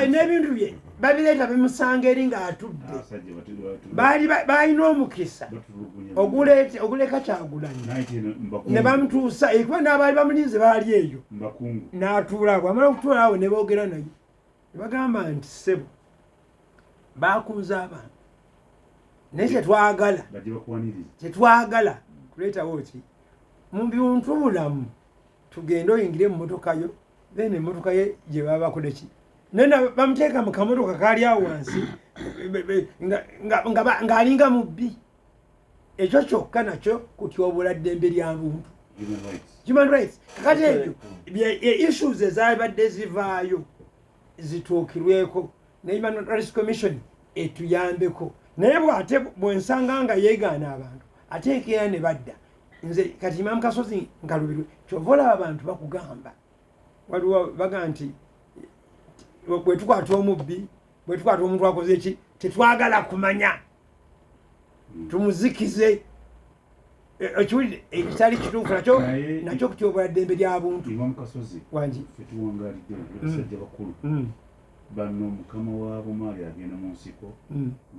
n'ebintu bye babireeta bimusanga eri ng'atudde balina omukisa oguleka Kyagulanyi ne bamutuusa ekuba n'abaali bamulinze baali eyo n'atuula awo amala okutuula awo ne boogera naye ne bagamba nti ssebo baakunze abantu naye kyetwagala tuleetawo ki mu bintu bulamu tugende oyingire mu motoka yo then emmotoka ye gye baba bakole ki naye bamuteeka mu kamotoka kaali awo wansi ng'alinga mubbi ekyo kyokka nakyo kutyobula ddembe lya buntu human rights kakati ebyo issues ezabadde zivaayo zituukirweko ne Human Rights Commission etuyambeko naye bw'ate bwensanga nga yeegaana abantu ateekera ne badda nze kati Imam Kasozi nkalubirwe kyova olaba abantu bakugamba waliwo baga nti bwe tukwata omubbi bwe tukwata omuntu akoze eki tetwagala kumanya tumuzikize ekiwulire ekitali kituufu nakyo kutyobola ddembe lya buntu wangi abasajja bakulu bano mukama waabo maali agenda mu nsiko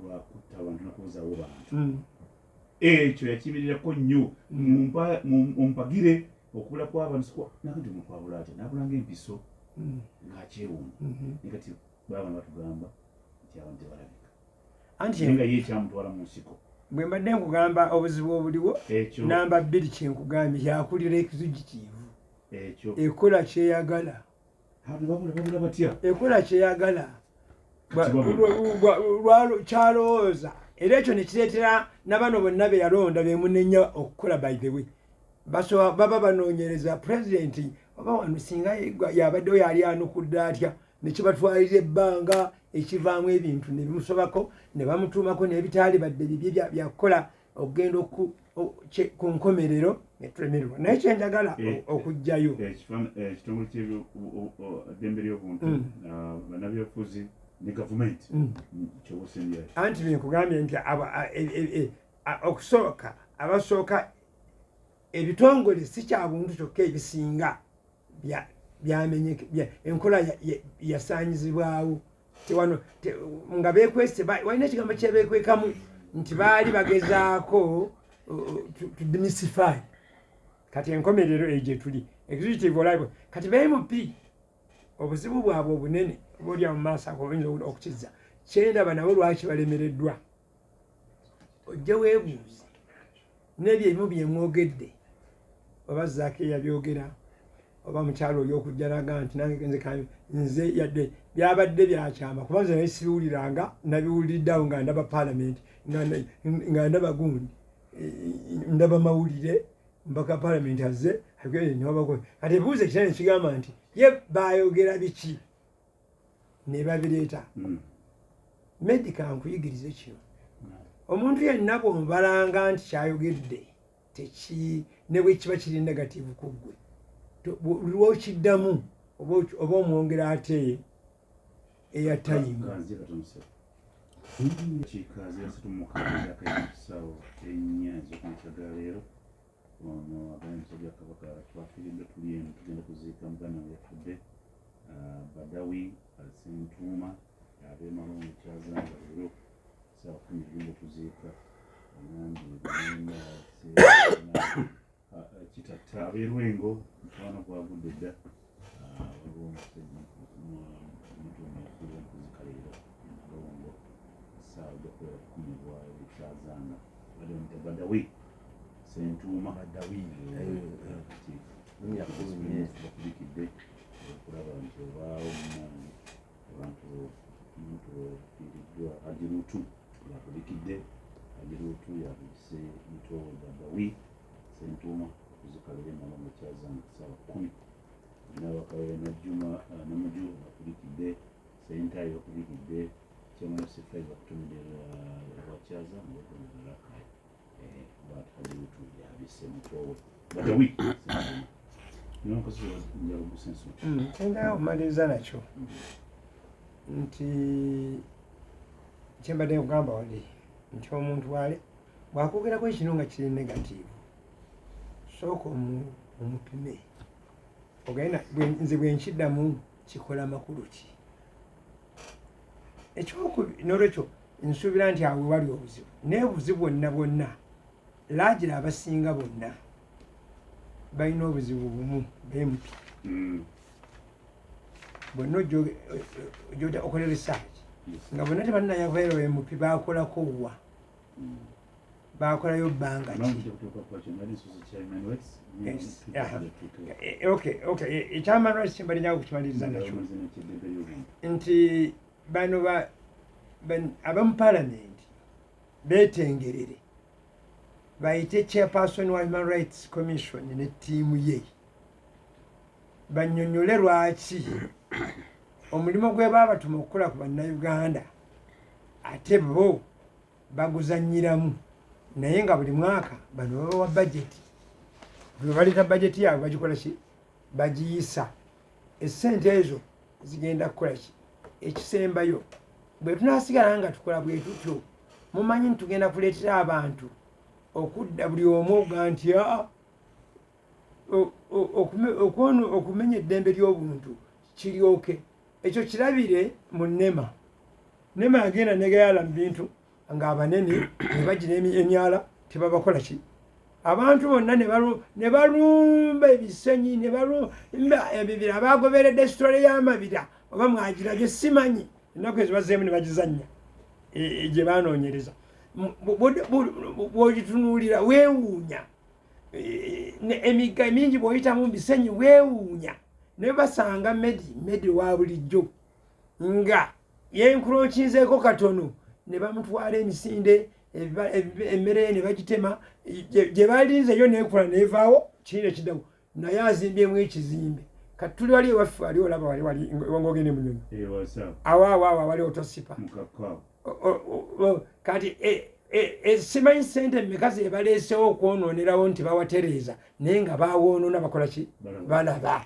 lwakutta abantu nakubuzaawo bantu ekyo yakibirirako nnyo mumpagire okubula kw'abantu nakati mukwabula atya nabulanga empiso ng'akyewuuma naye kati baabana batugamba nti abantu tebalabika naye nga ye ekyamutwala mu nsiko bwe mbadde nkugamba obuzibu obuliwo namba 2 kyenkugambye kyakulira ekizujitiivu ekola kyeyagala babula batya ekola kyeyagala kyalowooza era ekyo ne kireetera nabano bonna be yalonda bemunenya okukola by the way baba banoonyereza pulezidenti oba wano singa yabaddewo yali anukudde atya ne kibatwalira ebbanga ekivaamu ebintu ne bimusobako ne bamutuumako n'ebitaali badde bibye byakukola okugenda ku nkomerero netulemererwa naye kyenjagala okugjayo ekitongole ky'eddembe ly'obuntu bannabyobufuzi ne gavumenti kyobusenjera anti benkugambye nti okusooka abasooka ebitongole si kya buntu kyokka ebisinga byamenye enkola yasaanyizibwawo nga beekwese walina ekigambo kyebeekwekamu nti baali bagezaako tudemystify kati enkomerero eyo gye tuli executive olive kati BMP obuzibu bwabwe obunene obaolya mu maaso ako oyinza okukiza kyendaba nabo lwaki balemereddwa ojja weebuuze n'ebyo ebimu byemwogedde oba Zaake yabyogera oba mukyalo oli okujja naga nti nange nze yadde byabadde byakyama kuba nze naye sibiwuliranga nabiwuliriddeawo nga ndaba paalamenti nga ndaba gundi ndaba mawulire mpaka paalamenti azze kati ebibuuzo ekinene kigamba nti ye baayogera biki ne babireeta medica nkuyigirize kino omuntu yenna bw'omubalanga nti kyayogedde ne bwe kiba kiri negativu ku ggwe lwokiddamu oba omwongera ate eyatayimu kikazi yasitumukaza akaisawo ennya ezokumakyaga leero ono abamusajja kabaka twafiiridde tuli eno tugenda kuziika mugana yafudde Badawi Sentuuma abeemalomo ekyazanga leero saawa 10 tugenda kuziika kitatta abeerwengo mukwano gwagudde dda waliwo omusajjaokuzika leero malongo saawa jakuba 10 bwayo ekyazanga badde Badawi Sentuuma bakubikidde okulaba nti obaawo mumaanyi abantu fiiriddwa Ajirutu yakubikidde Ajirutu yabise nto Badawi Sentuuma okuzika leero malongo ekyazanga saawa 10 nabakawe Najjuma Namuju bakubikidde Sentayi bakubikidde kyemwesifai bakutumidde lwakyazanga bakutumidde Ajirutu yabise mutowe Badawi kyendala omaliriza nakyo nti kyembadde nkugamba wali nti omuntu wale bw'akwogerako ekino nga kiri negatiivu sooka omupime ogenda nze bwe nkiddamu kikola makulu ki n'olwekyo nsuubira nti awo wali obuzibu naye obuzibu bwonna laagira abasinga bonna balina obuzibu bumu bempi bonna ojja okola research nga bonna tebanayavayo empi bakolako wa bakolayo bbanga ekyamanwaki kyembalinyawo okukimaliriza nakyo nti bano abamu palamenti beetengerere bayite chairperson wa Human Rights Commission ne ttiimu ye bannyonnyole lwaki omulimu gwe baabatuma okukola ku bannayuganda ate bo baguzannyiramu naye nga buli mwaka bano babawa bajeti bwe baleeta bajeti yaabwe bagikola ki bagiyisa essente ezo zigenda kukola ki ekisembayo bwe tunaasigala nga tukola bwe tutyo mumanyi nti tugenda kuleetera abantu okudda buli omu oga nti okumenya eddembe ly'obuntu kiryoke ekyo kirabire mu nema yagenda negayala mu bintu ng'abanene ne bagira emyala tebabakola ki abantu bonna ne balumba ebisenyi ne balumba ebibira abagoberedde sitole y'amabira oba mwagirabye simanyi ennaku ezo bazzeemu ne bagizannya gye banoonyereza bw'ogitunuulira weewuunya emigga mingi bw'oyitamu mu bisenyi weewuunya ne basanga medi wa bulijjo nga yenkuronkinzeeko katono ne bamutwala emisinde emmere ne bagitema gye balinzeyo neekula neevaawo kiina ekiddamu naye azimbyemu ekizimbe kati tuli wali ewaffe wali olaba wali ng'ogende munyonyi awaawo wali otosipa kati simanyi sente mmeka ze baleesewo okwonoonerawo nti bawatereeza naye nga bawoonoona bakola ki balaba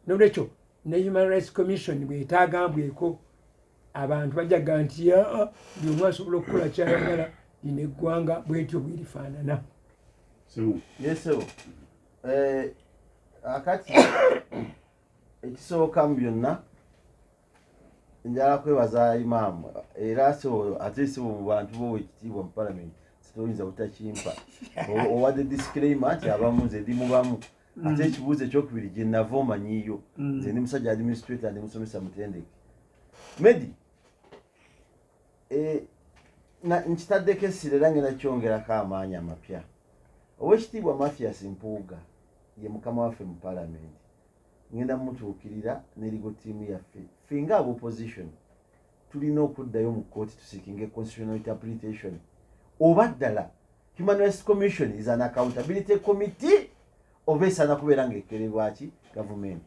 nolwekyo ne Human Rights Commission bw'etaagambweko abantu bajaga nti buli omu asobola okukola kyayagala lino eggwanga bwetyo bwerifaanana yesebo akati ekisooka mu byonna njala kwebaza imaamu era sebo ate sebo mu bantu bowe ekitiibwa mu palamenti sitoyinza butakimpa owadde disclaimer nti abamu nze ndi mubamu ate ekibuuzo ekyokubiri gye nava omanyiiyo nze ndi musajja administrator ndi musomesa mutendeke Medi nkitaddeko essira era ngenda kyongerako amaanyi amapya owekitiibwa Mathias Mpuuga ye mukama waffe mu palamenti ngenda mutuukirira n'erigo ttiimu yaffe ffe nga opposition tulina okuddayo mu kkooti tuseekinga constitutional interpretation oba ddala Human Rights Commission is an accountability committee oba esaana kubeera ng'ekererwaki gavumenti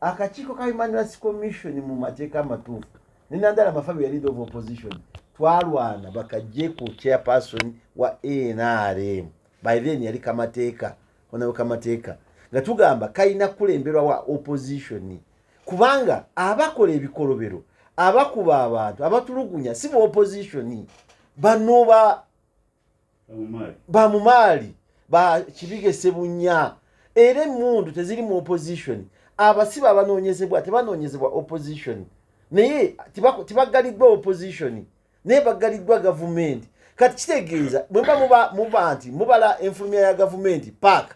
akakiiko ka Human Rights Commission mu mateeka amatuufu nenandala Mafabi ya leader of opposition twalwana bakajje ku chairperson wa NRM by then yali kamateeka onawe kamateeka nga tugamba kayina kulemberwa wa opposition kubanga abakola ebikolobero abakuba abantu abatulugunya si bo opposition bano ba mumali ba kibige sebunya era emundu teziri mu opposition abasiba abanoonyezebwa tebanoonyezebwa opposition naye tibagaliddwa opposition naye bagaliddwa gavumenti kati kitegeeza bwemba muba nti mubala enfulumya ya gavumenti park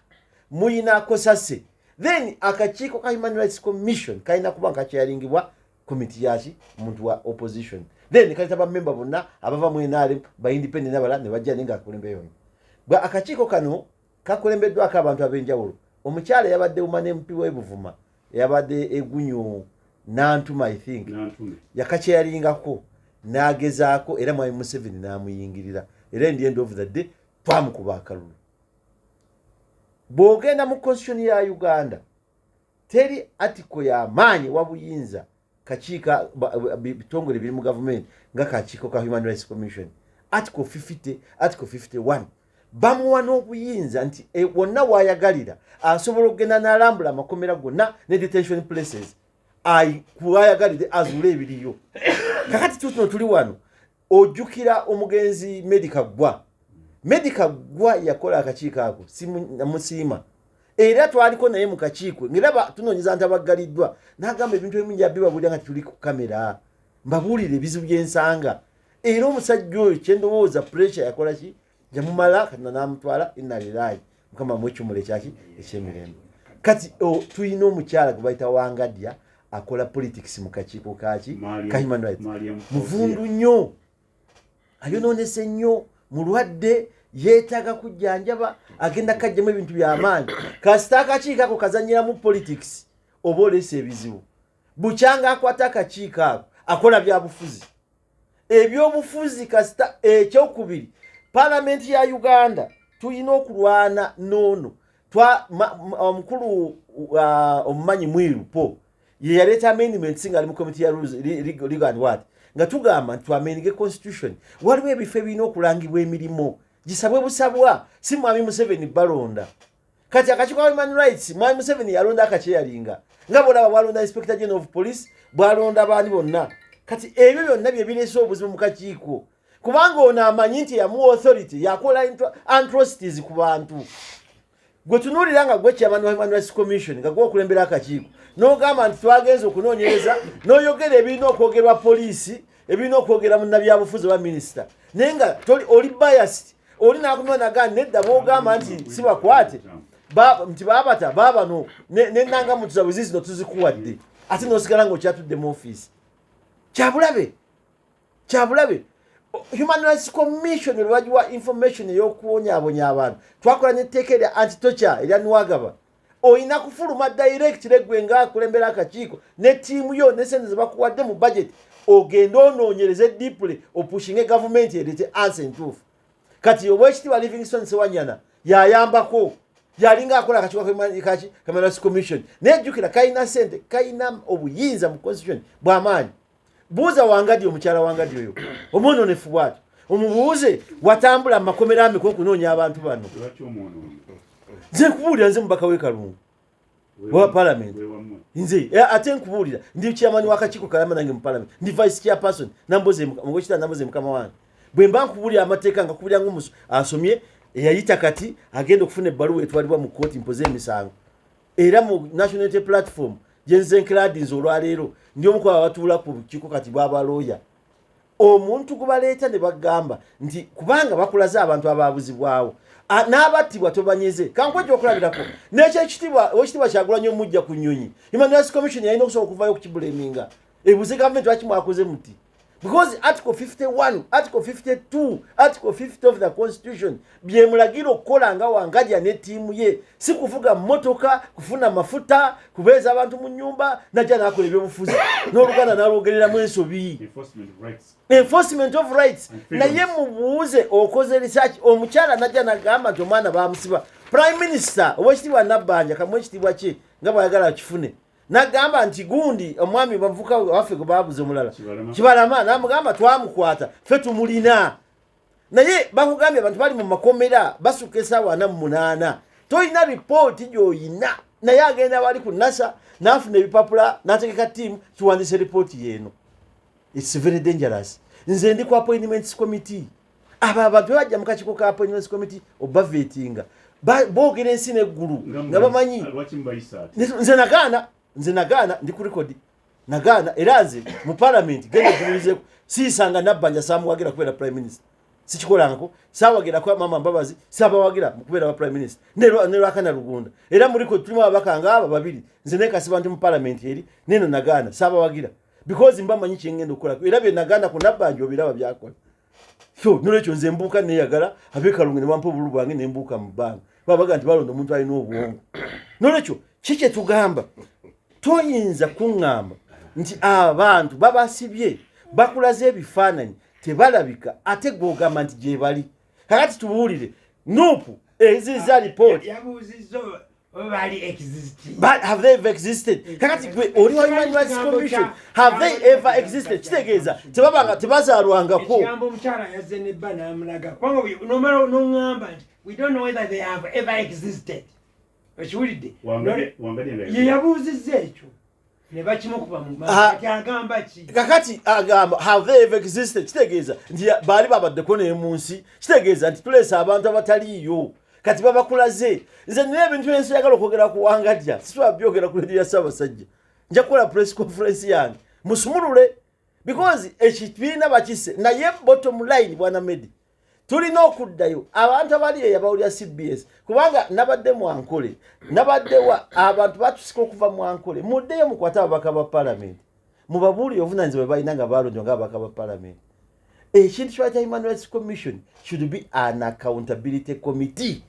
muyina kosase then akakiiko ka Human Rights Commission kalina kuba nga kyaringibwa komiti yaki muntu wa opposition then kaleta bamemba bonna abava mu NRM ba independent abala ne bajja nenga akulembeyo bwa akakiiko kano kakulembeddwako abantu ab'enjawulo omukyala yabadde umane MP w'Ebuvuma yabadde egunyo Nantuma I think yakakyaringako nagezaako era Mwai Museveni namuyingirira era in the end of the day twamukuba akalulu bwogenda mu constitution ya Uganda teri article ya maanyi wabuyinza kakiika bitongole biri mu government nga kakiiko ka Human Rights Commission article 50 article 51 bamuwa n'obuyinza nti wonna waayagalira asobola okugenda n'alambula amakomera gonna ne detention places kuwayagalire azuule ebiriyo kakati tuno tuli wano ojjukira omugenzi Medical Gwa yakola akakiiko ako musiima era twaliko naye mu kakiiko ngiraba tunoonyeza nti abaggaliddwa n'agamba ebintu ebimu jabibabulira nga tituli ku kamera mbabuulire ebizibu byensanga era omusajja oyo kyendowooza pressure yakola ki jamumala katina n'amutwala inalirayi mukama mwekimula ekyaki ekyemirembe kati tulina omukyala gwe bayita Wangadya akola politics mu kakiiko kaki ka human rights muvundu nnyo ayonoonese nnyo mulwadde yeetaaga kujjanjaba agenda kajjamu ebintu by'amaanyi kasita akakiiko ako kazanyiramu politics oba oleesa ebizibu bukyanga akwata akakiiko ako akola byabufuzi ebyobufuzi kasita ekyokubiri palamenti ya Uganda tulina okulwana noono omukulu omumanyi mwiru po ye yaleeta amendments nga ali mu committee ya rules legal and what nga tugamba nti twamenige constitution waliwo ebifo ebirina okulangibwa emirimu gisabwe busabwa si mwami Museveni balonda kati akakiiko ka human rights mwami Museveni yalonda akakyeyalinga nga bwolaba bwalonda inspector general of police bwalonda baani bonna kati ebyo byonna bye bireese obuzibu mu kakiiko kubanga ono amanyi nti yamuwa authority yakola atrocities ku bantu gwe tunuulira nga gwe chairman wa Human Rights Commission nga gwe okulembera akakiiko n'ogamba nti twagenza okunoonyereza n'oyogera ebirina okwogerwa poliisi ebirina okwogera munnabyabufuzi oba minisita naye nga oli biased oli nakunonaga nedda boogamba nti si bakwate nti baabata baabano nenangamutu zabwe zizino tuzikuwadde ate n'osigala ng'okyatudde mu ofiisi kyabulabe Human Rights Commission lwagiwa information ey'okuwonyaabonya abantu twakola n'etteeka erya anti-torture erya Nwagaba oyina kufuluma direct gwe ng'akulembera akakiiko ne ttiimu yo ne sente ze bakuwadde mu budget ogende onoonyereze deeply opushinge gavumenti ereete answer entuufu kati Oweekitiibwa Livingstone Ssewanyana yayambako yalinga akola akakiiko ka Human Rights Commission nejjukira kayina sente kayina obuyinza mu constitution bw'amaanyi buuza Wangadya omukyala Wangadya oyo omwononefu bw'atyo omubuuze watambula mu makomera ameka okunoonya abantu bano nze nkubuulira nze mubaka w'e Kalungu wa parliament nze ate nkubuulira ndi chairman w'akakiiko kalama nange mu parliament ndi vice chairperson namboze mukama wange bwe mba nkubuulira amateeka nga kubuulira ng'omusu asomye eyayita kati agenda okufuna ebbaluwa etwalibwa mu kkooti mpoze emisango era mu National Unity Platform jenze nkladinze olwaleero ndi omu ku abatuula ku bukiiko kati bw'abalooya omuntu gubaleeta ne bagamba nti kubanga bakulaze abantu ababuzibwawo n'abattibwa tobanyeze kankwejo okulabirako n'ekyekitiibwa Kyagulanyi omujja ku nnyonyi Human Rights Commission yalina okusobola okuvayo okukibuleminga ebuze gavumenti lwaki mwakoze muti because article 51 article 52 article 50 of the constitution byemulagira okukola nga Wangadya ne ttiimu ye si kuvuga mmotoka kufuna mafuta kubeeza abantu mu nnyumba najja n'akola ebyobufuzi n'oluganda n'alwogereramu ensobi enforcement of rights naye mubuuze okoze research omukyala najja n'agamba nti omwana bamusiba prime minister Oweekitiibwa Nabbanja kamwe ekitiibwa kye nga bwayagala akifune nagamba nti gundi omwami bavuka waffe gwe baabuze omulala Kibalama namugamba twamukwata ffe tumulina naye bakugambye abantu bali mu makomera basuka essaawa 48 toyina ripooti gy'oyina naye agenda wali ku NASA n'afuna ebipapula n'ategeka ttiimu tuwandiise ripooti yeeno it's very dangerous nze ndi ku appointments committee abo abantu bajja mu kakiiko ka appointments committee obaveetinga boogera ensi n'eggulu nga bamanyi nze nagaana ndi ku record nagaana era nze mu parliament genda kubulizeeko siisanga Nabbanja saamuwagira kubeera prime minister sikikolangako saawagira kwa mama Mbabazi saabawagira mu kubeera wa prime minister ne Lwakana Lugunda era mu record tulimu ababaka ng'aba babiri nze nekasiba nti mu parliament eri neno nagaana saabawagira because mbamanyi kyengenda okukolako era bye nagaana ku Nabbanja obiraba byakola so nolwekyo nze mbuuka neyagala ab'e Kalungu ne bampa obululu bwange ne mbuuka mu bbanga babaga nti balonda omuntu alina obwongo nolwekyo kiki tugamba toyinza kuŋŋamba nti abantu babasibye bakulaze ebifaananyi tebalabika ate gw'ogamba nti gye bali kakati tubuulire nuupu eziza report have they ever existed kakati gwe oli wa Human Rights Commission have they ever existed kitegeeza tebazaalwangako ekigambo omukyala yazze nebba n'amulaga kubanga nomala noŋŋamba nti we don't know whether they have ever existed okiwulidde ye yabuuzizza ekyo ne bakimukuba mu maaso agamba ki kakati agamba have they ever existed kitegeeza nti baali babaddeko naye mu nsi kitegeeza nti tuleesa abantu abataliiyo kati babakulaze nze nina ebintu byensayagala okwogera ku Wangadya sitwa byogera ku radio ya Ssaabasajja nja kukola press conference yange musumulule because ekibiina bakise naye bottom line bwana Medi tulina okuddayo abantu abali yabawulya CBS kubanga nabadde Mwankole nabaddewa abantu batusika okuva Mwankole muddeyo mukwata ababaka ba parliament mubabuuli obuvunanyizibwa balina nga balonjwa ng'ababaka ba parliament ekintu kya Human Rights Commission should be an accountability committee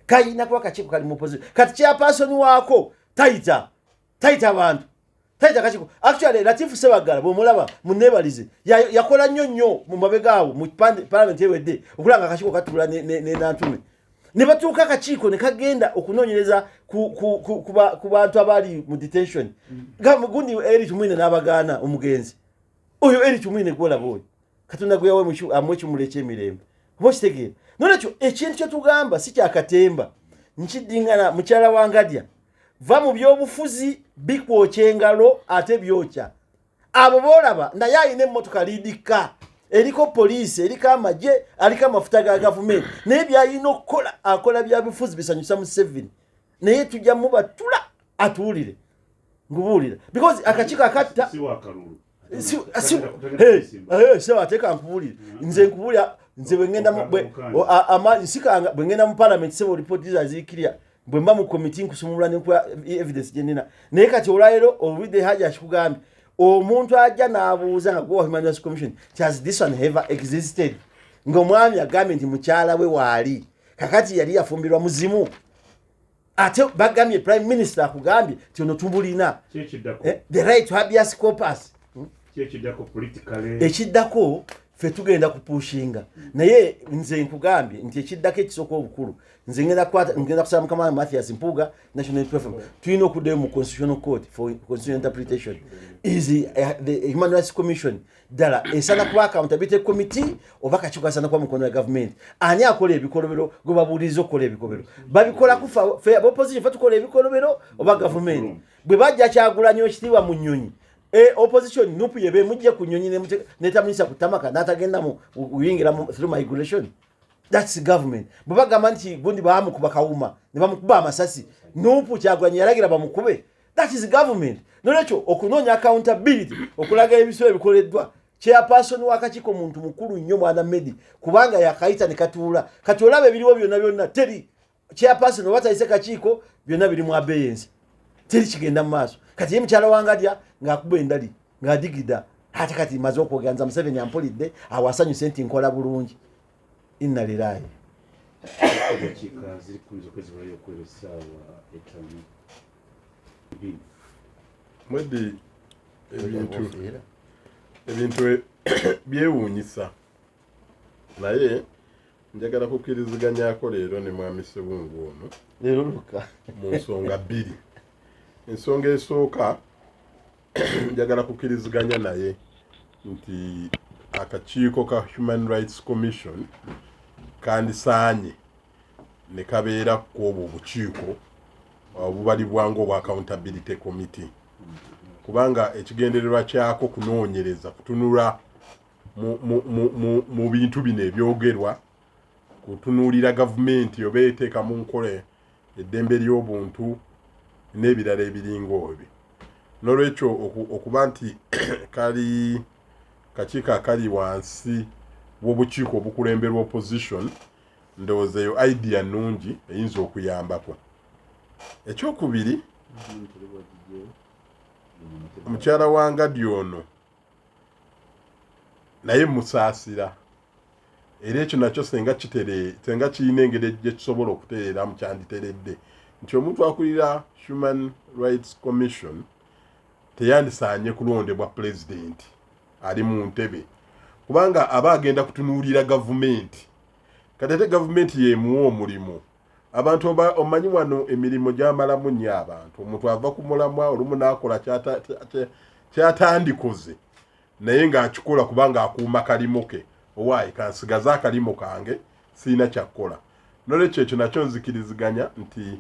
kayina kuba kakiiko kali mu opposition kati chairperson waako taita abantu taita kakiiko actually Latifu Sebagala bw'omulaba munneebalize yakola nnyo mu mabegaawo mu parliament ewedde okulanga akakiiko katula ne Nantume ne batuuka akakiiko ne kagenda okunoonyereza ku bantu abali mu detention gundi eri tumwine n'abagaana omugenzi oyo eri tumwine gwolaba oyo Katonda gwe yawe amwekimule eky'emirembe oba kitegeera nolwekyo ekintu kye tugamba si kyakatemba nkidingana mukyala Wangadya va mu byobufuzi bikwokya engalo ate byokya abo boolaba naye alina emmotoka liidika eriko poliisi eriko amagye aliko amafuta ga gavumenti naye byalina okukola akola bya bifuzi bisanyusa mu 7 naye tujja mubatula atuwulire ngubuulira because akakiiko akatta ateka nkubulira nze nkubulira nze bwengenda sikanga bwengenda mu parliament sebo report zazikirya bwemba mu committee nkusumulula n'enkuba evidence gyenina naye kati olwalero olwidde haja akikugambye omuntu ajja n'abuuza nga gwa Human Rights Commission has this one ever existed ng'omwami agambye nti mukyala we waali kakati yali yafumbirwa muzimu ate bagambye prime minister akugambye ti ono tubulina the right to habeas corpus ekiddako ffe tugenda kupushinga naye nze nkugambye nti ekiddako ekisooka obukulu nze ngenda kusaba Mukama Mathias Mpuuga National Platform tulina okuddayo mu Constitutional Court for Constitutional Interpretation is the Human Rights Commission ddala esana kuba accountability committee oba kakiiko asana kuba mukono ya government ani akola ebikolobero gwe babuuliriza okukola ebikolobero babikola kufa ffe opposition ffe tukola ebikolobero oba government bwe bajja Kyagulanyi ekitiibwa mu nnyonyi opposition nupu yebe mujje ku nnyonyi neta minisa kutamaka natagenda mu uyingira through migration that's government bagamba nti gundi bamukuba kawuma ne bamukuba amasasi nupu Kyagulanyi yalagira bamukube that is government nolwekyo okunoonya accountability okulaga ebiso ebikoleddwa chairperson wakakiiko muntu mukulu nnyo mwana Medi kubanga yakayita ne katuula kati olabe ebiriwo byonna teri chairperson obatayise kakiiko byonna biri mu abeyance teri kigenda mu maaso kati ye mukyala Wangadya ng'akuba endali ng'adigida ate kati maze okwoganza Museveni ampulidde awasanyuse nti nkola bulungi inna lilahi Medi ebintu byewuunyisa naye njagala kukkiriziganyako leero ne mwami Ssebungu ono leero luka mu nsonga bbiri. Ensonga esooka njagala kukkiriziganya naye nti akakiiko ka Human Rights Commission kandisaanye ne kabeera ku obwo obukiiko obubalibwanga obwa accountability committee kubanga ekigendererwa kyako kunoonyereza kutunula mu bintu bino ebyogerwa kutunuulira gavumenti oba eteeka mu nkole eddembe ly'obuntu n'ebirala ebiringa ebyo n'olwekyo okuba nti kali kakiiko akali wansi w'obukiiko obukulemberwa opposition ndowooza eyo idea nnungi eyinza okuyambako. Ekyokubiri omukyala Wangadya ono naye musaasira era ekyo nakyo senga kirina engeri gye kisobola okutereeramu kyanditeredde nti omuntu akulira Human Rights Commission teyandisaanye kulondebwa pulezidenti ali mu ntebe kubanga aba agenda kutunuulira gavumenti kati ate gavumenti yemuwa omulimu abantu omanyi wano emirimu gyamalamu nnyo abantu omuntu ava ku mulamwa olumu n'akola kyatandikoze naye ng'akikola kubanga akuuma kalimo ke owaayi kansigaze akalimo kange siina kyakkola n'olwekyo ekyo nakyo nzikiriziganya nti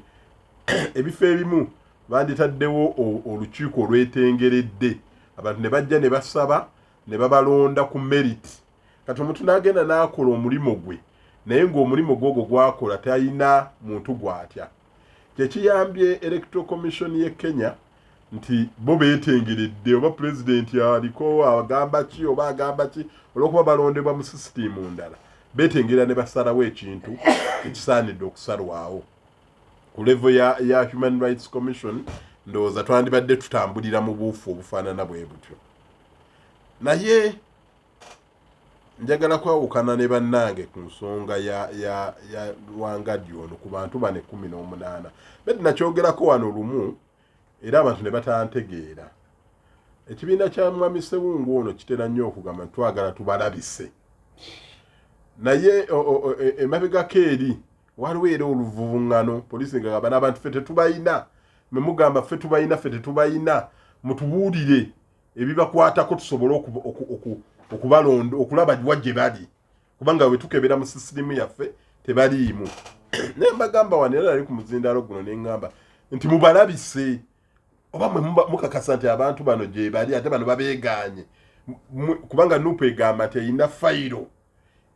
ebifo ebimu banditaddewo olukiiko olwetengeredde abantu ne bajja ne basaba ne babalonda ku merit kati omuntu n'agenda n'akola omulimu gwe naye ng'omulimu gwogwo gwakola talina muntu gwatya. Kyekiyambye Electoral Commission ye Kenya nti bo beetengeredde oba pulezidenti aliko agamba ki oba agamba ki olw'okuba balondebwa mu sisitimu ndala beetengera ne basalawo ekintu ekisaanidde okusalwawo ku level ya Human Rights Commission. Ndowooza twandibadde tutambulira mu buufu obufaanana bwe butyo, naye njagala kwawukana ne bannange ku nsonga ya Wangadyo ono ku bantu bane 18 bedi nakyogerako wano lumu era abantu ne batantegeera. Ekibiina kya Mwami Ssewungu ono kitera nnyo okugamba twagala tubalabise, naye emabegako eri waliwo era oluvubuŋŋano poliisi ngagamba n'abantu ffe tetubayina memugamba ffe tetubayina mutubuulire ebibakwatako tusobole okubalonda okulaba gye bali kubanga bwe tukebera mu sisitimu yaffe tebaliimu. Naye mbagamba wano era nali ku muzindaalo guno ne ŋŋamba nti mubalabise oba mwe mukakasa nti abantu bano gye bali ate bano babeegaanye kubanga Nuupu egamba nti eyina fayiro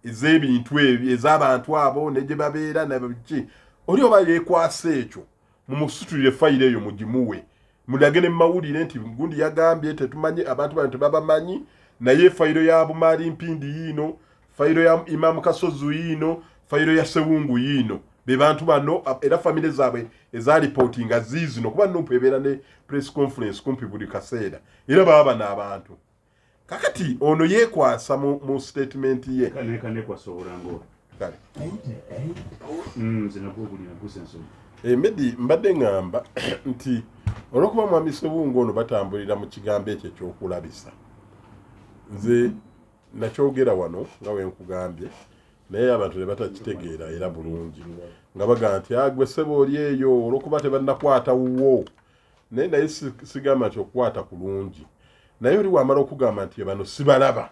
ez'ebintu ebyo ez'abantu abo ne gye babeera nabiki oli oba yeekwasa ekyo mumusutulire fayiro eyo mugimuwe mulage ne mawulire nti Gundi yagambye tetumanyi abantu bano tebabamanyi naye fayiro ya Bumaali Mpindi yiino fayiro ya Imam Kasozi yiino fayiro ya Ssewungu yiino be bantu bano era famile zaabwe eza reportinga ziizino kuba Nuupu ebeera ne press conference kumpi buli kaseera era baba n'abantu. Kakati ono yeekwasa mu statement ye kane kwasobola ngo kale zinagobulina gusenso Medi mbadde ngamba nti olwokuba Mwami Ssewungu ono batambulira mu kigambo ekyo ekyokulabisa nze nakyogera wano nga we nkugambye naye abantu ne batakitegeera era bulungi nga bagamba nti agwe ssebo oli eyo olwokuba tebannakwata wuwo naye sigamba nti okukwata kulungi naye oli wamala okugamba nti bano sibalaba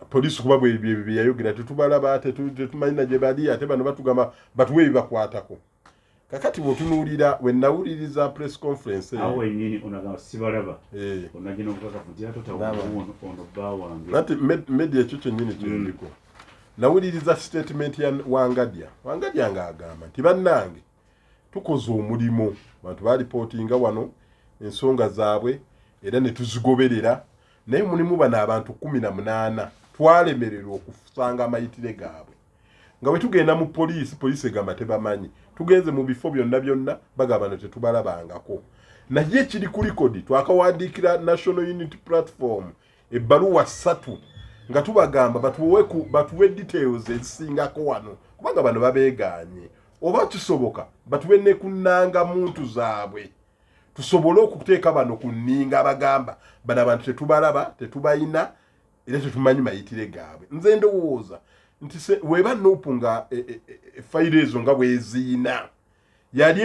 poliisi kuba bwe yayogera tetubalaba tetumanyi gye bali ate bano batugamba batuwe ebibakwatako. Kakati bw'otunuulira we nawuliriza press conference awo yennyini onagamba sibalaba onagina okukakafu nti ono bba wange nati media ekyo kyennyini kyendiko nawuliriza statement ya Wangadya ng'agamba nti bannange tukoze omulimu bantu balipootinga wano ensonga zaabwe era ne tuzigoberera naye mulimu bano abantu 18 twalemererwa okusanga amayitire gaabwe nga bwe tugenda mu poliisi egamba tebamanyi tugenze mu bifo byonna bagamba no tetubalabangako naye kiri ku likodi twakawandiikira National Unity Platform ebbaluwa 3 nga tubagamba batuwe details ezisingako wano kubanga bano babeegaanye oba kisoboka batuwe ne kunnanga muntu zaabwe tusobole okuteeka bano ku nninga abagamba bano abantu tetubalaba tetubayina era tetumanyi mayitire gaabwe. Nze ndowooza nti weba Nuupu nga fayiro ezo nga bweziina yali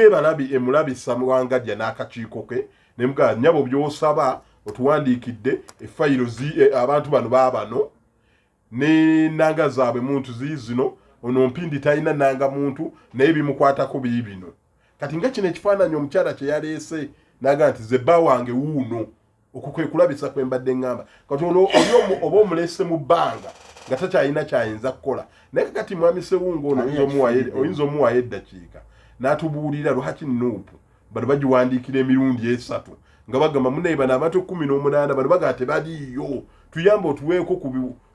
emulabisa Wangadya n'akakiiko ke nemugamba nnyabo by'osaba otuwandiikidde efayiro abantu bano baabano n'ennanga zaabwe muntu ziizino ono Mpindi talina nnanga muntu naye bimukwatako biibino kati nga kino ekifaananyi omukyala kye yaleese n'agamba nti ze bba wange wuuno okwo kwe kulabisa kwe mbadde ŋŋamba kati ono oba omulese mu bbanga nga takyalina kyayinza kukola naye kakati Mwami Ssewungu ono oyinza omuwayo eddakiika n'atubuulira lwaki Nuupu bano bagiwandiikira emirundi 3 nga bagamba munaye bano abantu 18 bano bagamba tebaliiyo tuyambe otuweeko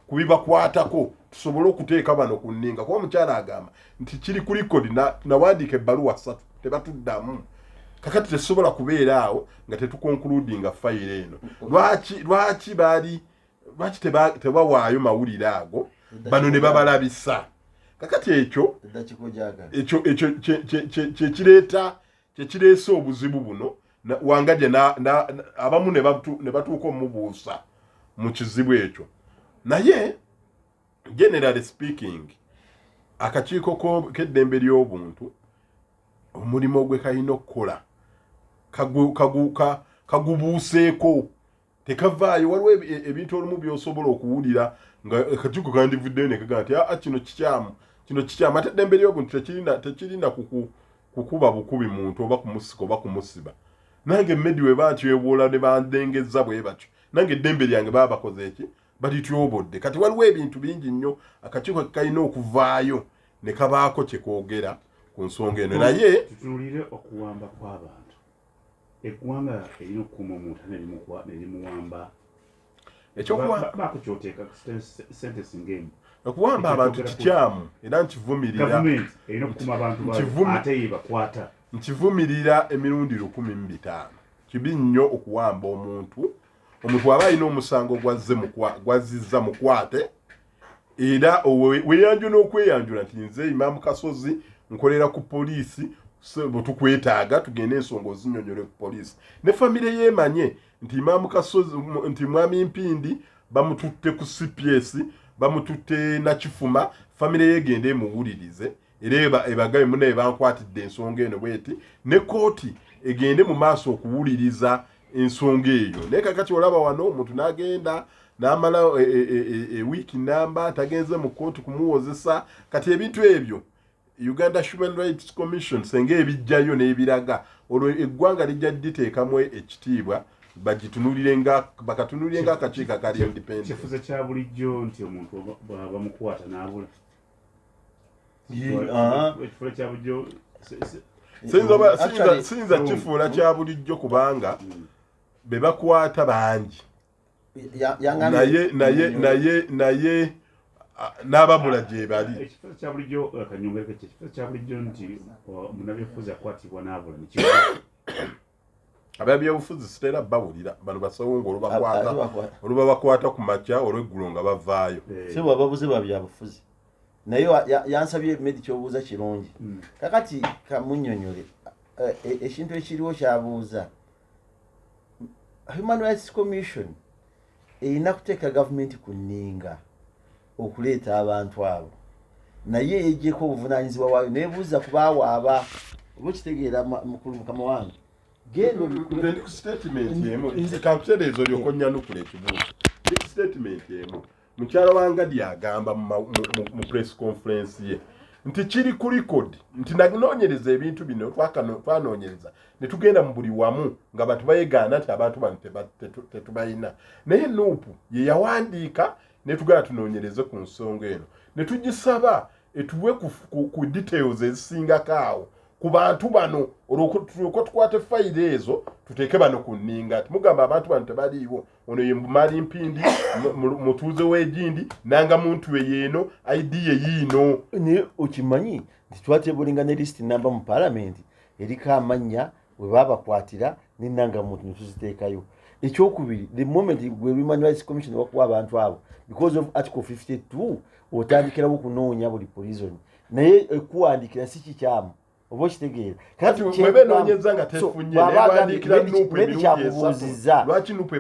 ku bibakwatako tusobole okuteeka bano ku nninga kuba omukyala agamba nti kiri ku likodi nawandiika ebbaluwa 3 tebatuddamu kakati tesobola kubeera awo nga tetukonkludinga fayiro eno lwaki tebawaayo mawulire ago bano ne babalabisa kakati ekyo kyekireese obuzibu buno Wangadya abamu ne batuuka omubuusa mu kizibu ekyo naye generally speaking akakiiko k'eddembe ly'obuntu omulimu gwe kalina okukola kagubuuseeko tekavaayo waliwo ebintu olumu by'osobola okuwulira nga akakiiko kandivuddeyo ne kagamba nti kino kikyamu ate eddembe ly'obuntu tekirina kukuba bukubi muntu oba kumusika oba kumusiba nange Medi we bantu ewoola ne bandengeza bwe batyo nange eddembe lyange baba bakoze eki balityobodde kati waliwo ebintu bingi nnyo akakiiko kalina okuvaayo ne kabaako kye koogera ku nsonga eno naye tutunuulire okuwamba kw'abantu eggwanga erina okukuuma omuntu nerimuwamba baako kyoteeka sentence ng'emu okuwamba abantu kikyamu era nkivumirira erina okukuuma abantu ate yebakwata nkivumirira emirundi 15 kibi nnyo okuwamba omuntu aba alina omusango gwazizza mukwate era weeyanju n'okweyanjula nti nze Imam Kasozi nkolera ku poliisi bwe tukwetaaga tugende ensonga ozinyonyole ku poliisi ne famire yeemanye nti Imam Kasozi nti Mwami Mpindi bamututte ku CPS bamututte Nakifuma famire yegende emuwulirize era ebagaye muna ebankwatidde ensonga eno bweti ne kooti egende mu maaso okuwuliriza ensonga eyo naye kakati olaba wano omuntu n'agenda n'amala wiiki namba tagenze mu kooti kumuwozesa kati ebintu ebyo Uganda Human Rights Commission senga ebijjayo n'ebiraga olwo eggwanga lijja diteekamu ekitiibwa bakatunulire nga akakiiko kali independent kifuze kya bulijjo nti omuntu bamukwata n'abula ekifuzo kya bulijjo siyinza kifuula kya bulijjo kubanga be bakwata bangi naye n'ababula gye bali ekifuzo kya bulijjo kanyongereko ekifuzo kya bulijjo nti munabyefuzi akwatibwa n'abula ababyebufuzi sitera bawulira bano basawo ng'oluba bakwata ku makya olw'eggulo nga bavaayo si bwababuze babyabufuzi naye yansabye medi kyobuuza kirungi kakati kamunnyonnyole ekintu ekiriwo kyabuuza Human Rights Commission erina kuteeka gavumenti ku nninga okuleeta abantu abo naye ejjeko obuvunaanyizibwa waayo nebuuza kubaawaaba oba okitegeera mukulu mukama wange gendo ku statement emu kankutereeza olyoka onnyanukula ekibuuzo statement emu mukyala wange lyagamba mu press conference ye nti kiri ku record nti nanoonyereza ebintu bino twanoonyereza ne tugenda mu buli wamu nga bantu bayegaana nti abantu bano tetubayina naye Nuupu ye yawandiika ne tugenda tunoonyereze ku nsonga eno ne tugisaba etuwe ku details ezisingako awo ku bantu bano olwo tukwate fayiro ezo tuteeke bano ku nninga ati mugamba abantu bano tebaliiwo ono ye Mwami Mpindi mutuuze w'egindi nanga muntu we yeeno ID ye yiino ne okimanyi nti twatebulinga ne list namba mu palamenti eriko amannya we babakwatira n'ennanga muntu ne tuziteekayo ekyokubiri the moment gwe Human Rights Commission wakuwa abantu abo because of article 52 otandikirawo kunoonya buli prison naye ekuwandikira si kikyamu oba okitegeera kati mwebenoonyeza nga tefunye newandiikira Nuupu emirundi esatu lwaki Nuupu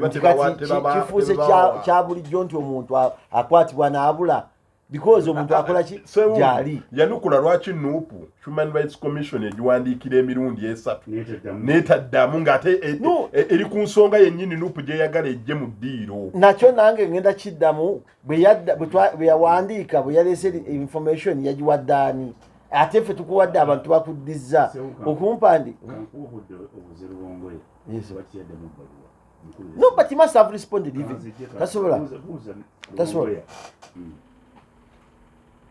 kifuuse kya bulijjo nti omuntu akwatibwa n'abula because omuntu akola ki gyali yanukula lwaki Nuupu Human Rights Commission egiwandiikira emirundi esatu n'etaddamu ng'ate eri ku nsonga yennyini Nuupu gyeyagala ejje mu ddiiro nakyo nange ngenda kiddamu bwe yawandiika bwe yaleese information yagiwadde ani ate ffe tukuwadde abantu bakuddiza okumpandi no but he must have responded even tasobola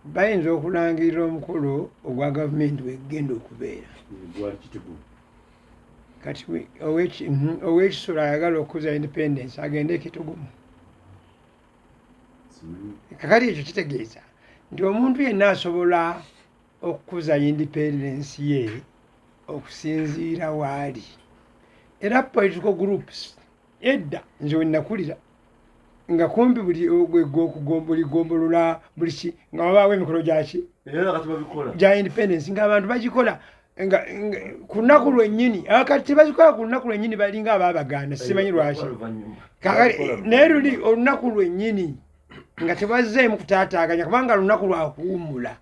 bayinza okulangirira omukolo ogwa gavumenti wegenda okubeera kati owekisolo ayagala okuza independence agende ekitugumu kakati ekyo kitegeeza nti omuntu yenna asobola okukuza independence ye okusinziira waali era political groups edda nze wenakulira nga kumpi buli gombolola buli ki nga wabaawo emikolo gyaki gya independence nga abantu bagikola ku lunaku lwennyini kati tebazikola ku lunaku lwennyini balinga abaabagaana simanyi lwaki naye luli olunaku lwennyini nga tebazzeemu kutaataaganya kubanga lunaku lwakuwummula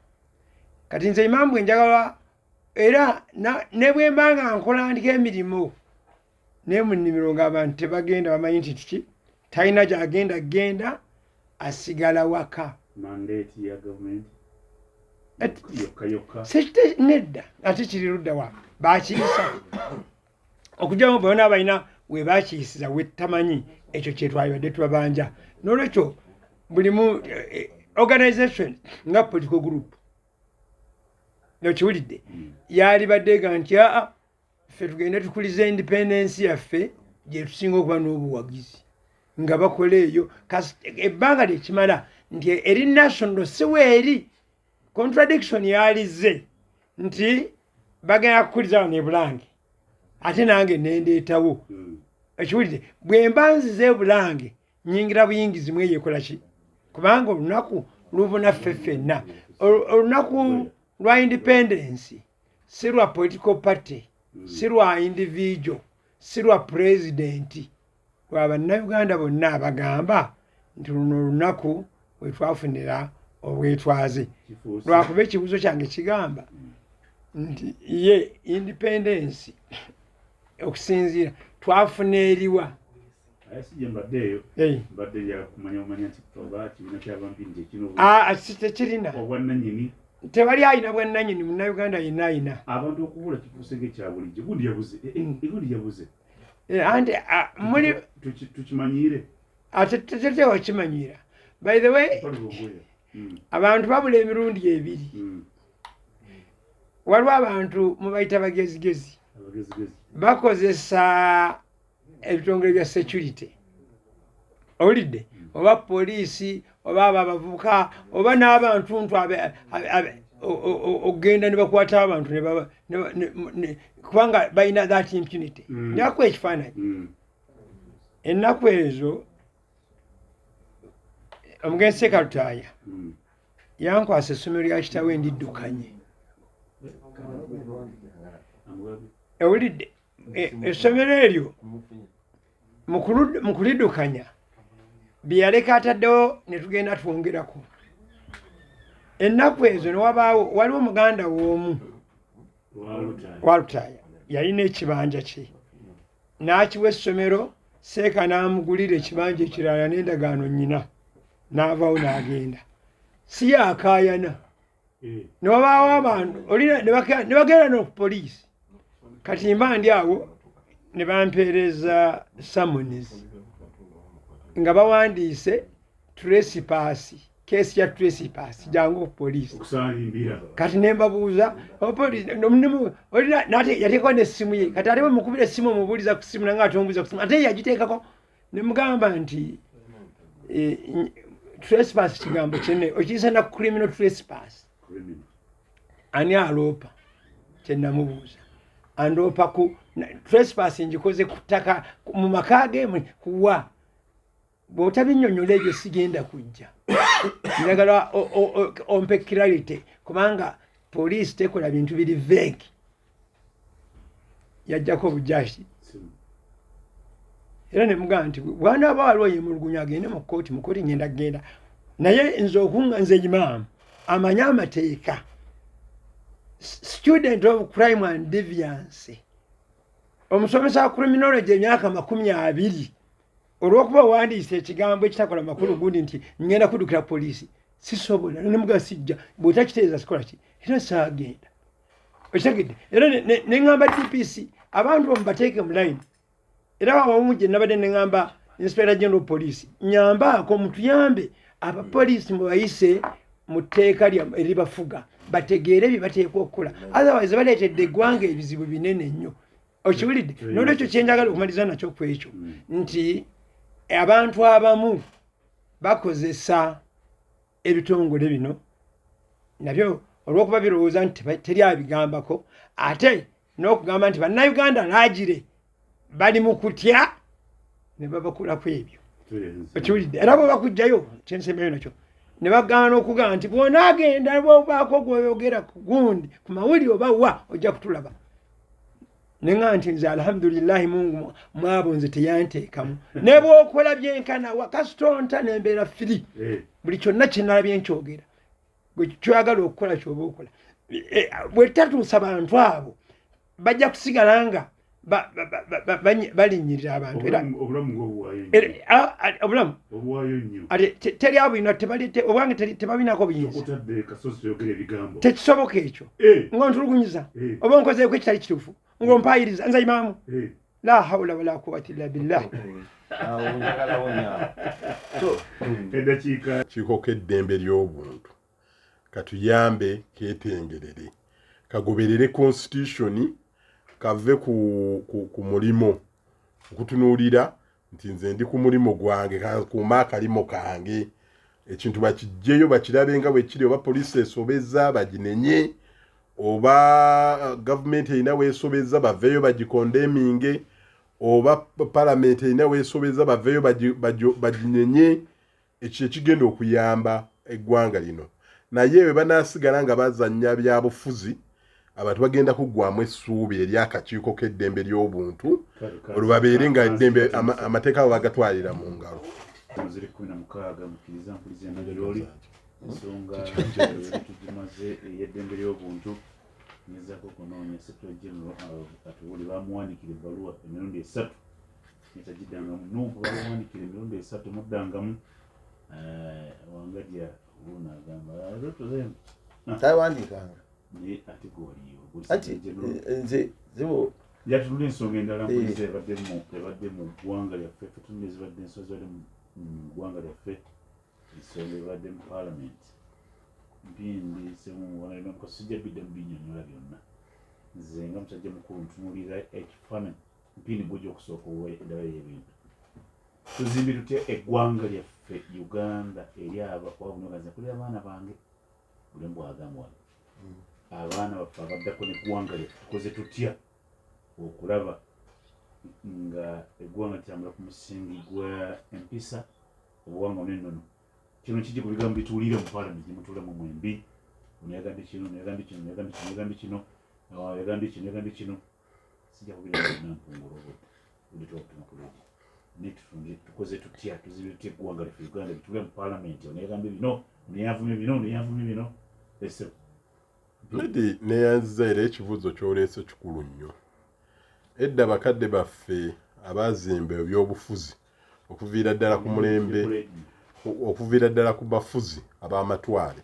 kati nze Imam bwe njagala era ne bwe mbanga nkola ndika emirimu naye mu nnimiro ng'abantu tebagenda bamanyi nti kiki talina genda asigala waka mandate ya government sekite nedda ate kiri ludda wa bakiyisa okugyamu bonna balina we bakiyisiza we tamanyi ekyo kyetwalibadde tubabanja n'olwekyo buli mu organization nga political group nokiwulidde yali baddega nti aa ffe tugenda tukuliza independence yaffe gye tusinga okuba n'obuwagizi nga bakola eyo ebbanga lyekimala nti eri national siweeri contradiction yalize nti bagenda kukuliza wano ebulange ate nange nendeetawo ekiwulidde bwe mba nziza ebulange nyingira buyingizi mu eyo ekola ki kubanga olunaku lubuna ffe ffenna olunaku lwa independence si lwa political party si lwa individual si lwa president lwa bannayuganda bonna abagamba nti luno olunaku we twafunira obwetwaze lwakuba ekibuuzo kyange kigamba nti ye independence okusinziira twafuna eriwa tekirina tewali ayina bwannanyini munnayuganda yenna ayina abantu okubula kifuuse ng'ekyabulijjo gundi yabuze anti muli tukimanyiire ate tewakimanyiira by the way abantu babula emirundi ebiri waliwo abantu mubayita bagezigezi bakozesa ebitongole bya security owulidde oba poliisi oba abo abavubuka oba n'abantu ntu okugenda ne bakwata abantu kubanga balina that impunity njaku ekifaananyi ennaku ezo omugenzi Sekalutaaya yankwasa essomero lya kitawe ndiddukanye ewulidde essomero eryo mu kuliddukanya bye yaleka ataddewo ne tugenda twongerako ennaku ezo ne wabaawo waliwo muganda w'omu wa Lutaaya yalina ekibanja kye n'akiwa essomero seeka n'amugulira ekibanja ekirala n'endagaano nnyina n'avaawo n'agenda si yaakaayana ne wabaawo abantu ne bagenda n'oku poliisi kati mba ndi awo ne bampeereza summons nga bawandiise trespass keesi ya trespass jangu ku poliisi kati ne mbabuuza yateekako n'essimu ye kati ate bwe mukubira essimu omubuuliza ku ssimu nange ate omubuuliza ku ssimu ate yagiteekako ne mugamba nti trespass kigambo kyenne okiyisa na criminal trespass ani aloopa kyenamubuuza andoopa ku trespass ngikoze ku ttaka mu maka ge kuwa bw'otabinnyonnyola ebyo sigenda kujja njagala ompe clarity kubanga poliisi tekola bintu biri vague yajjako bujaasi era ne mugamba nti bwanaaba waliwo yemulugunya agende mu kooti ngenda kugenda naye nze okunga nze imaamu amanye amateeka student of crime and deviance omusomesa wa criminology emyaka 20 olw'okuba wandiise ekigambo ekitakola makulu gundi nti ngenda kuddukira poliisi sisobola nemugaa sijja bw'otakiteeza sikola ki era saagenda okitegedde era neŋŋamba DPC abantu bamubateeke mu line era wawamu gye nabadde neŋŋamba inspector general police nyambaako mutuyambe abapoliisi mubayise mu tteeka eribafuga bategeere bye bateekwa okukola otherwise baleetedde eggwanga ebizibu binene nnyo okiwulidde n'olwekyo kyenjagala okumaliza nakyo ku ekyo nti abantu abamu bakozesa ebitongole bino nabyo olw'okuba birowooza nti teri abigambako ate n'okugamba nti bannayuganda laagire bali mu kutya ne babakulako ebyo okiwulidde era bwe bakugjayo kyensembayo nakyo ne bagamba n'okugamba nti bw'onaagenda bwobaako gw'oyogera ku gundi ku mawulire oba wa ojja kutulaba nenga nti nze alhamdulillahi mungu mwabo nze teyanteekamu ne bw'okola byenkanawa kasitonta nembeera firi buli kyonna kyenalabye nkyogera bwe kyoyagala okukola kyoba okola bwe tatuusa bantu abo bajja kusigala nga balinyirira abantu obulamu teri abulina obwange tebabinako buyinza tekisoboka ekyo ng'ontulugunyiza oba onkozeeko ekitali kituufu ng'ompayiriza nze imaamu la hawla wala quwwata illa billah. Edakiika kiiko k'eddembe ly'obuntu katuyambe keetengerere kagoberere constitution kave ku mulimo okutunuulira nti nze ndi ku mulimo gwange kuuma akalimo kange ekintu bakijjeyo bakirabe nga bwe kiri oba poliisi esobeza baginenye oba gavumenti erina weesobeza baveeyo bagikondeminge oba palamenti erina weesobeza baveeyo baginenye ekyo ekigenda okuyamba eggwanga lino naye bwe banaasigala nga bazannya byabufuzi abantu bagenda kuggwamu essuubi eri akakiiko k'eddembe ly'obuntu olwo babeere nga eddembe amateeka abo bagatwalira mu ngalo. 16 mukkiriza mpuliza ennagali ensonga tugimaze ey'eddembe ly'obuntu ngezaako okunoonya secretary general atuwuli bamuwanikira ebbaluwa emirundi 3 netagiddangamu nuupu bamuwanikira emirundi 3 muddangamu wangadya wuuna agamba tawandiikanga naye ate gwoliyo nze zibo yatunula ensonga endala mpuliza ebadde mu ggwanga lyaffe ffe tunula ezibadde ensonga zibadde mu ggwanga lyaffe ensonga ebadde mu paalamenti mpindi semuwanalinamusijja bidde mu binnyonnyola byonna nze nga musajja mukulu ntunuulira ekifaananyi mpindi gwojja okusooka oweddala y'ebintu tuzimbi tutya eggwanga lyaffe Uganda eri abawabunogaza kuli abaana bange buli mbwagamba wano abaana baffe abaddako n'eggwanga lyaffe tukoze tutya okulaba nga eggwanga litambula ku musingi gwa empisa obuwangwa n'ennono kino kijja ku bigambo bituulire mu paalamenti mutuulamu mwembi oneyagambye kino neyagambye kino neyagambye kino neyagambye kino yagambye kino yagambye kino sijja kubirana nampungula obudde buditwakutuma kulegi netufunde tukoze tutya tuzibye tutya eggwanga lyaffe Uganda bituule mu paalamenti oneyagambye bino oneyavumye bino oneyavumye bino ese Nedi neyanziza era ekibuuzo kyoleese kikulu nnyo edda bakadde baffe abaazimba ebyobufuzi okuviira ddala ku mulembe okuviira ddala ku bafuzi ab'amatwale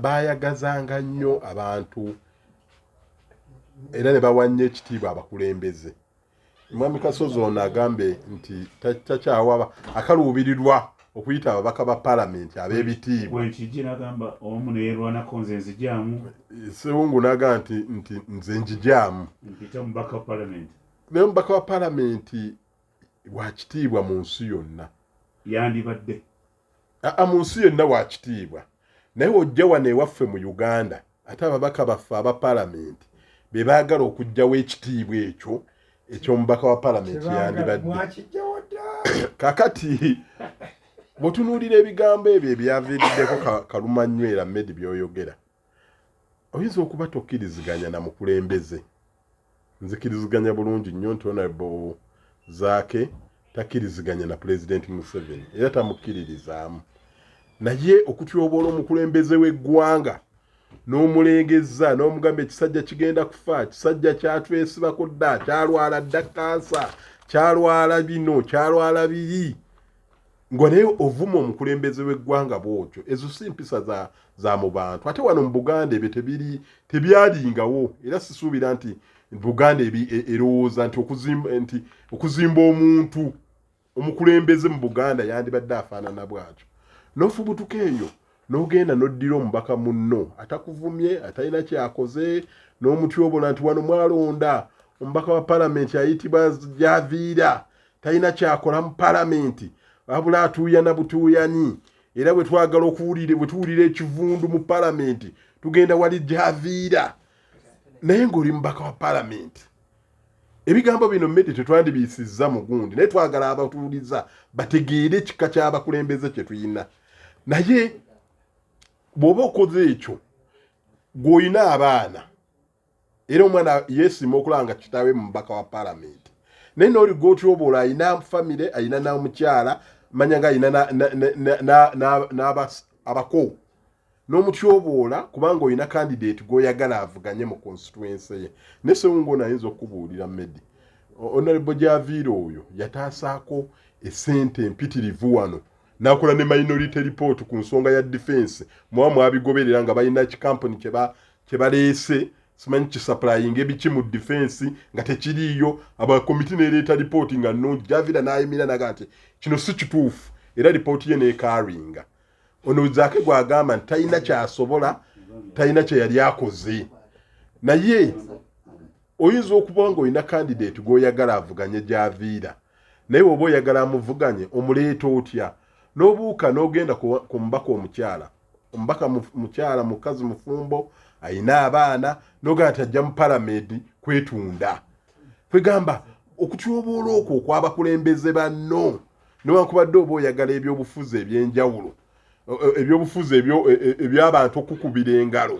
baayagazanga nnyo abantu era ne bawanya ekitiibwa abakulembeze. Mwami Kasozi ono agambe nti takyawa akaluubirirwa okuyita ababaka ba paalamenti ab'ebitiibwa. Wenkijje n'agamba omu ne yeerwanako nze nzijaamu. Sewungu n'agamba nti nze njijaamu. Mpita mubaka wa paalamenti. Naye omubaka wa paalamenti wa kitiibwa mu nsi yonna. Yandibadde. Mu nsi yonna wa kitiibwa. Naye ojja wano ewaffe mu Uganda ate ababaka baffe aba paalamenti be baagala okuggyawo ekitiibwa ekyo eky'omubaka wa paalamenti yandibadde. Kakati bw'otunuulira ebigambo ebyo ebyaviiriddeko Kalumanywera Medi by'oyogera oyinza okuba tokkiriziganya na mukulembeze. Nzikiriziganya bulungi nnyo nti Honorable Zaake takkiriziganya na Pulezidenti Museveni era tamukkiririzaamu. Naye okutyoboola omukulembeze w'eggwanga n'omulengezza n'omugamba ekisajja kigenda kufa, kisajja kyatwesibako dda, kyalwala dda kansa, kyalwala bino, kyalwala biri, ngo naye ovuma omukulembeze w'eggwanga bw'otyo. Ezo si mpisa za mu bantu. Ate wano mu Buganda ebyo tebyalingawo era sisuubira nti Buganda erowooza nti okuzimba omuntu omukulembeze mu Buganda yandibadde afaanana bw'atyo. N'ofubutuka eyo n'ogenda n'oddira omubaka munno atakuvumye atalina kyakoze n'omutyobola nti wano mwalonda omubaka wa paalamenti ayitibwa Javiira talina kyakola mu paalamenti wabula atuuyana butuuyani era bwe twagala bwe tuwulira ekivundu mu paalamenti tugenda wali Javiira naye ng'oli mubaka wa paalamenti. Ebigambo bino Medi tetwandibiisizza mu gundi naye twagala abatuuliza bategeere ekika ky'abakulembeze kye tuyina. Naye bw'oba okoze ekyo gw'olina abaana era omwana yeesima okulanga kitaawe mu mubaka wa paalamenti naye n'oli gw'otyoboola ayina famire ayina n'omukyala manya nga ayina abako n'omutyoboola kubanga olina candidate gw'oyagala avuganye mu constituency ye. Ne Sewungu ono ayinza okubuulira Medi Honorable Javiira oyo yataasaako essente empitirivu wano n'akola ne minority report ku nsonga ya defense mwabigoberera nga balina kikampuni kye baleese simanyi kisupplying ebiki mu defense nga tekiriyo aba committee nereeta report nga nnungi Javira n'ayimira naga nti kino si kituufu era report ye neekaringa ono Zaake gwagamba nti talina kyasobola talina kye yali akoze naye oyinza okuba nga olina candidate gw'oyagala avuganye Javira naye oba oyagala amuvuganye omuleeta otya n'obuuka n'ogenda ku mubaka omukyala omubaka mukyala mukazi mufumbo ayina abaana n'ogenda nti ajja mu palamenti kwetunda kwegamba okutyoboola okwo okwabakulembeze banno newankubadde oba oyagala ebyobufuzi ebyenjawulo ebyobufuzi eby'abantu okukubira engalo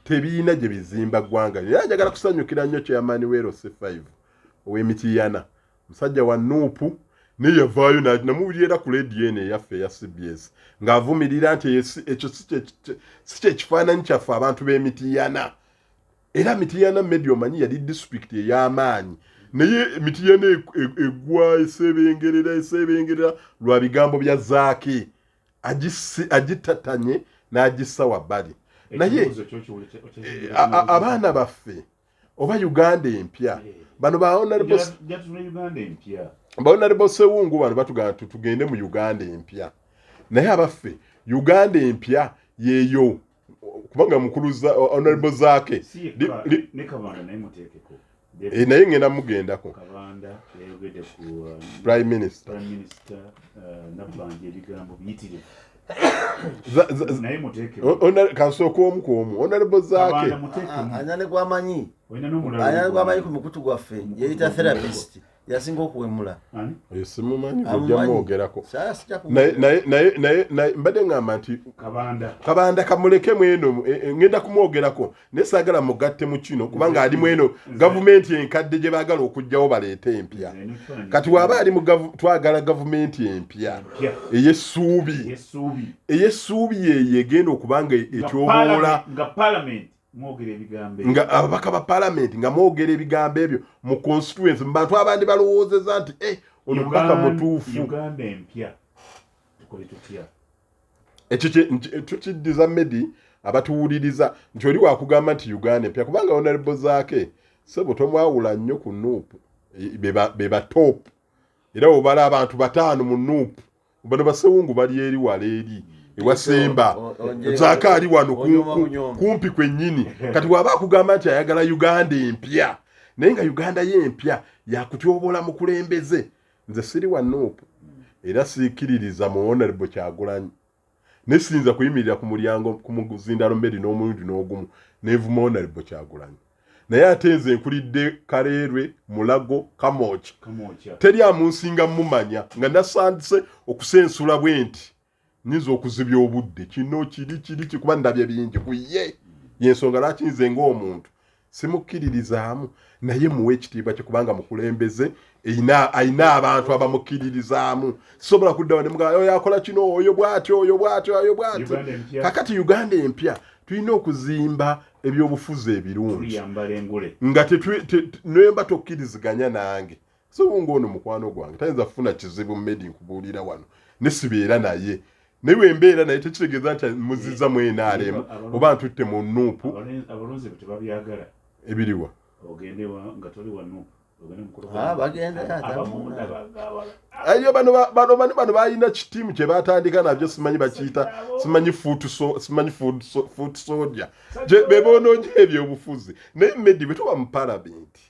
tebiina gye bizimba ggwanga era njagala kusanyukira nnyo Chairman Wero C5 ow'Emityana musajja wa Nuupu naye yavaayo namuwulira ku radio eno eyaffe eya CBS ng'avumirira nti ekyo si kyekifaananyi kyaffe abantu b'Emityana era Mityana media omanyi yali district ey'amaanyi naye Mityana eggwa esebengerera lwa bigambo bya Zaake agitatanye n'agissa wabbali naye abaana baffe oba Uganda empya bano ba honorable Sewungu bano batugamba tugende mu Uganda empya naye abaffe Uganda empya yeeyo kubanga mukuluza honorable Zaake naye ngenda mugendako Prime Minister kansooka omu ku omu honorable Zaake anyane gwamanyi ku mukutu gwaffe yeyita therapist yasinga okuwemula oyo simumanyi gujja mwogerako naye mbadde ngamba nti kabanda kamuleke mweno ngenda kumwogerako naye saagala mugatte mu kino kubanga ali mweno gavumenti enkadde gye baagala okugjawo baleete empya kati waaba ali twagala gavumenti empya ey'essuubi yeyo egenda okubanga etyoboola nga ababaka ba parliament nga mwogera ebigambo ebyo mu constituency mu bantu abandi balowoozeza nti ono mubaka mutuufu ekyo tukiddiza Medi abatuwuliriza nti oli wakugamba nti Uganda empya kubanga honorable Zaake sebo tomwawula nnyo ku Nuupu be ba top era obala abantu 5 mu Nuupu bano Basewungu bali eri wala eri ewasemba Zaake ali wano kumpi kwennyini kati waba akugamba nti ayagala Uganda empya naye nga Uganda ye empya yakutyoboola mukulembeze nze siri wa Nuupu era siikiririza mu honorable Kyagulanyi nesinza kuyimirira ku mulyango ku muzindalo Medi n'omulundi n'ogumu neevuma honorable Kyagulanyi naye ate nze nkulidde Kaleerwe Mulago Kamooki teri amunsinga mumanya nga nasandise okusensula bwenti nizo okuzibya obudde kino kiri kuba ndabye bingi kuye yensonga lwaki nze ng'omuntu simukkiririzaamu naye muwe ekitiibwa kye kubanga mukulembeze ayina abantu abamukkiririzaamu sobola kuddawo ne mugamba oyo akola kino oyo bw'atyo kakati Uganda empya tulina okuzimba ebyobufuzi ebirungi nga nemba tokkiriziganya nange Sewungu ono mukwano gwange tayinza kufuna kizibu Medi nkubuulira wano nesibeera naye naye embeera naye tekitegeeza nti muzizza mu NRM oba ntutte mu Nuupu abalonzi tebabyagala ebiriwa ogendewa nga toli wa Nuupu ayo bano balina kitiimu kye batandika nabyo simanyi bakiyita simanyi food soldier bebonoonye ebyobufuzi naye Medi bwe tuba mu palamenti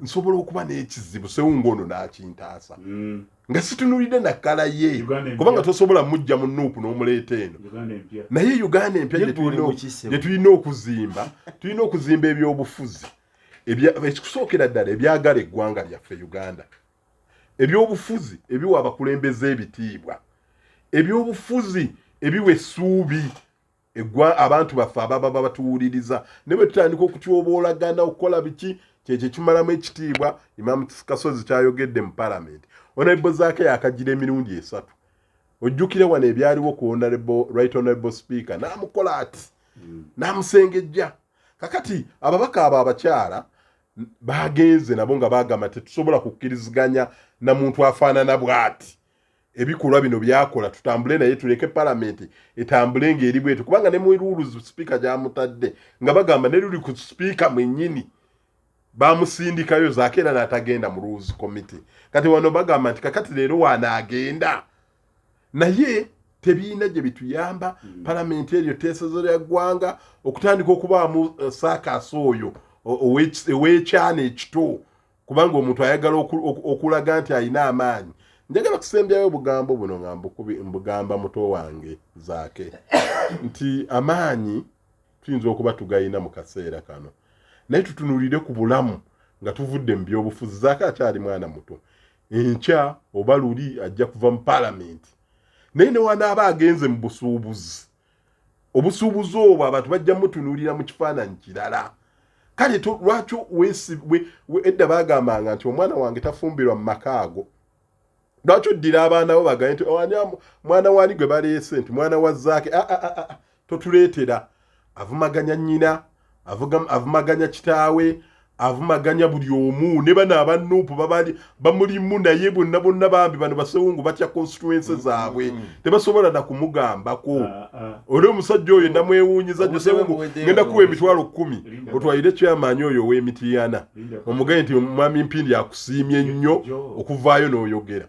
nsobola okuba n'ekizibu Sewungu ono n'akintaasa nga situnulidde nakkala ye kubanga tosobola mujja mu Nuupu n'omuleeta eno naye Uganda empya gye tulina okuzimba ebyobufuzi ekikusookera ddala ebyagala eggwanga lyaffe Uganda ebyobufuzi ebiwa abakulembeze ebitiibwa ebyobufuzi ebiwa essuubi abantu baffe ababa batuwuliriza ne bwe tutandika okutyoboolagana okukola biki kyekyo kimalamu ekitiibwa Imam Kasozi kyayogedde mu palamenti honorable Zaake yakagira emirundi 3 ojjukire wano ebyaliwo ku right honorable speaker n'amukola ati n'amusengejja kakati ababaka abo abakyala bagenze nabo nga bagamba tetusobola kukkiriziganya na muntu afaanana bw'ati ebikolwa bino byakola tutambule naye tuleke parliament etambule ng'eri bwetu kubanga ne mu rules speaker gyamutadde nga bagamba ne luli ku speaker mwennyini bamusindikayo zakeera n'atagenda mu rules committee kati wano bagamba nti kakati leero wanaagenda naye tebiina gye bituyamba parliament eryo teesezo lya ggwanga okutandika okubaamu saakasi oyo ow'ekyana ekito kubanga omuntu ayagala okulaga nti alina amaanyi njagala kusembyayo obugambo buno nga mbugamba muto wange zaake nti amaanyi tuyinza okuba tugayina mu kaseera kano naye tutunulire ku bulamu nga tuvudde mu byobufuzi zaake akyali mwana muto enkya oba luli ajja kuva mu palamenti naye ne wanaaba agenze mu busuubuzi obusuubuzi obwo abantu bajja mutunulira mu kifaananyi kirala kale lwaki edda bagambanga nti omwana wange tafumbirwa mu maka ago lwaki oddira abaana bo bagaye nti mwana wani gwe baleese nti mwana wa zaake totuleetera avumaganya nnyina avumaganya kitaawe avumaganya buli omu ne bano abanuupu bamulimu naye bonna bambi bano basewungu batya constituency zaabwe tebasobola na kumugambako oli omusajja oyo namwewuunyiza nyo sewungu ngenda kuwa emitwalo 10 otwalire kyamaanyi oyo ow'emitiana omugaye nti mwami Mpindi akusiimye nnyo okuvaayo n'oyogera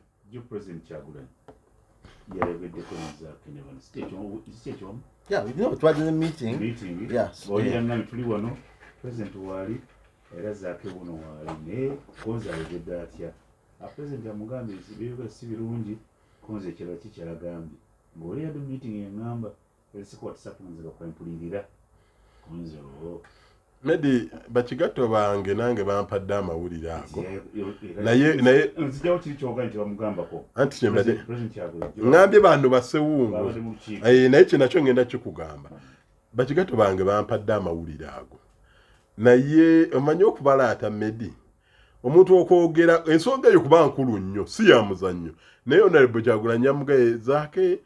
Yeah, we know it was in a meeting. Yes. President wali era zaake buno wali ne konza yegedde atya president amugambye ebyo si birungi konza ekirala kikyalagambye ng'oli yadde meeting engamba esiko WhatsApp nzira kwempulirira konza Medi bakigatto bange nange bampadde amawulire ago naye nzijawo kiri kyoga nti bamugambako anti kyembadde ngambye bantu basewungu naye kinakyo ngenda kikugamba bakigatto bange bampadde amawulire ago naye omanyi okubalaata Medi omuntu okwogera ensonga eyo kuba nkulu nnyo si ya muzannyo naye Honorable Kyagulanyi amugaye zaake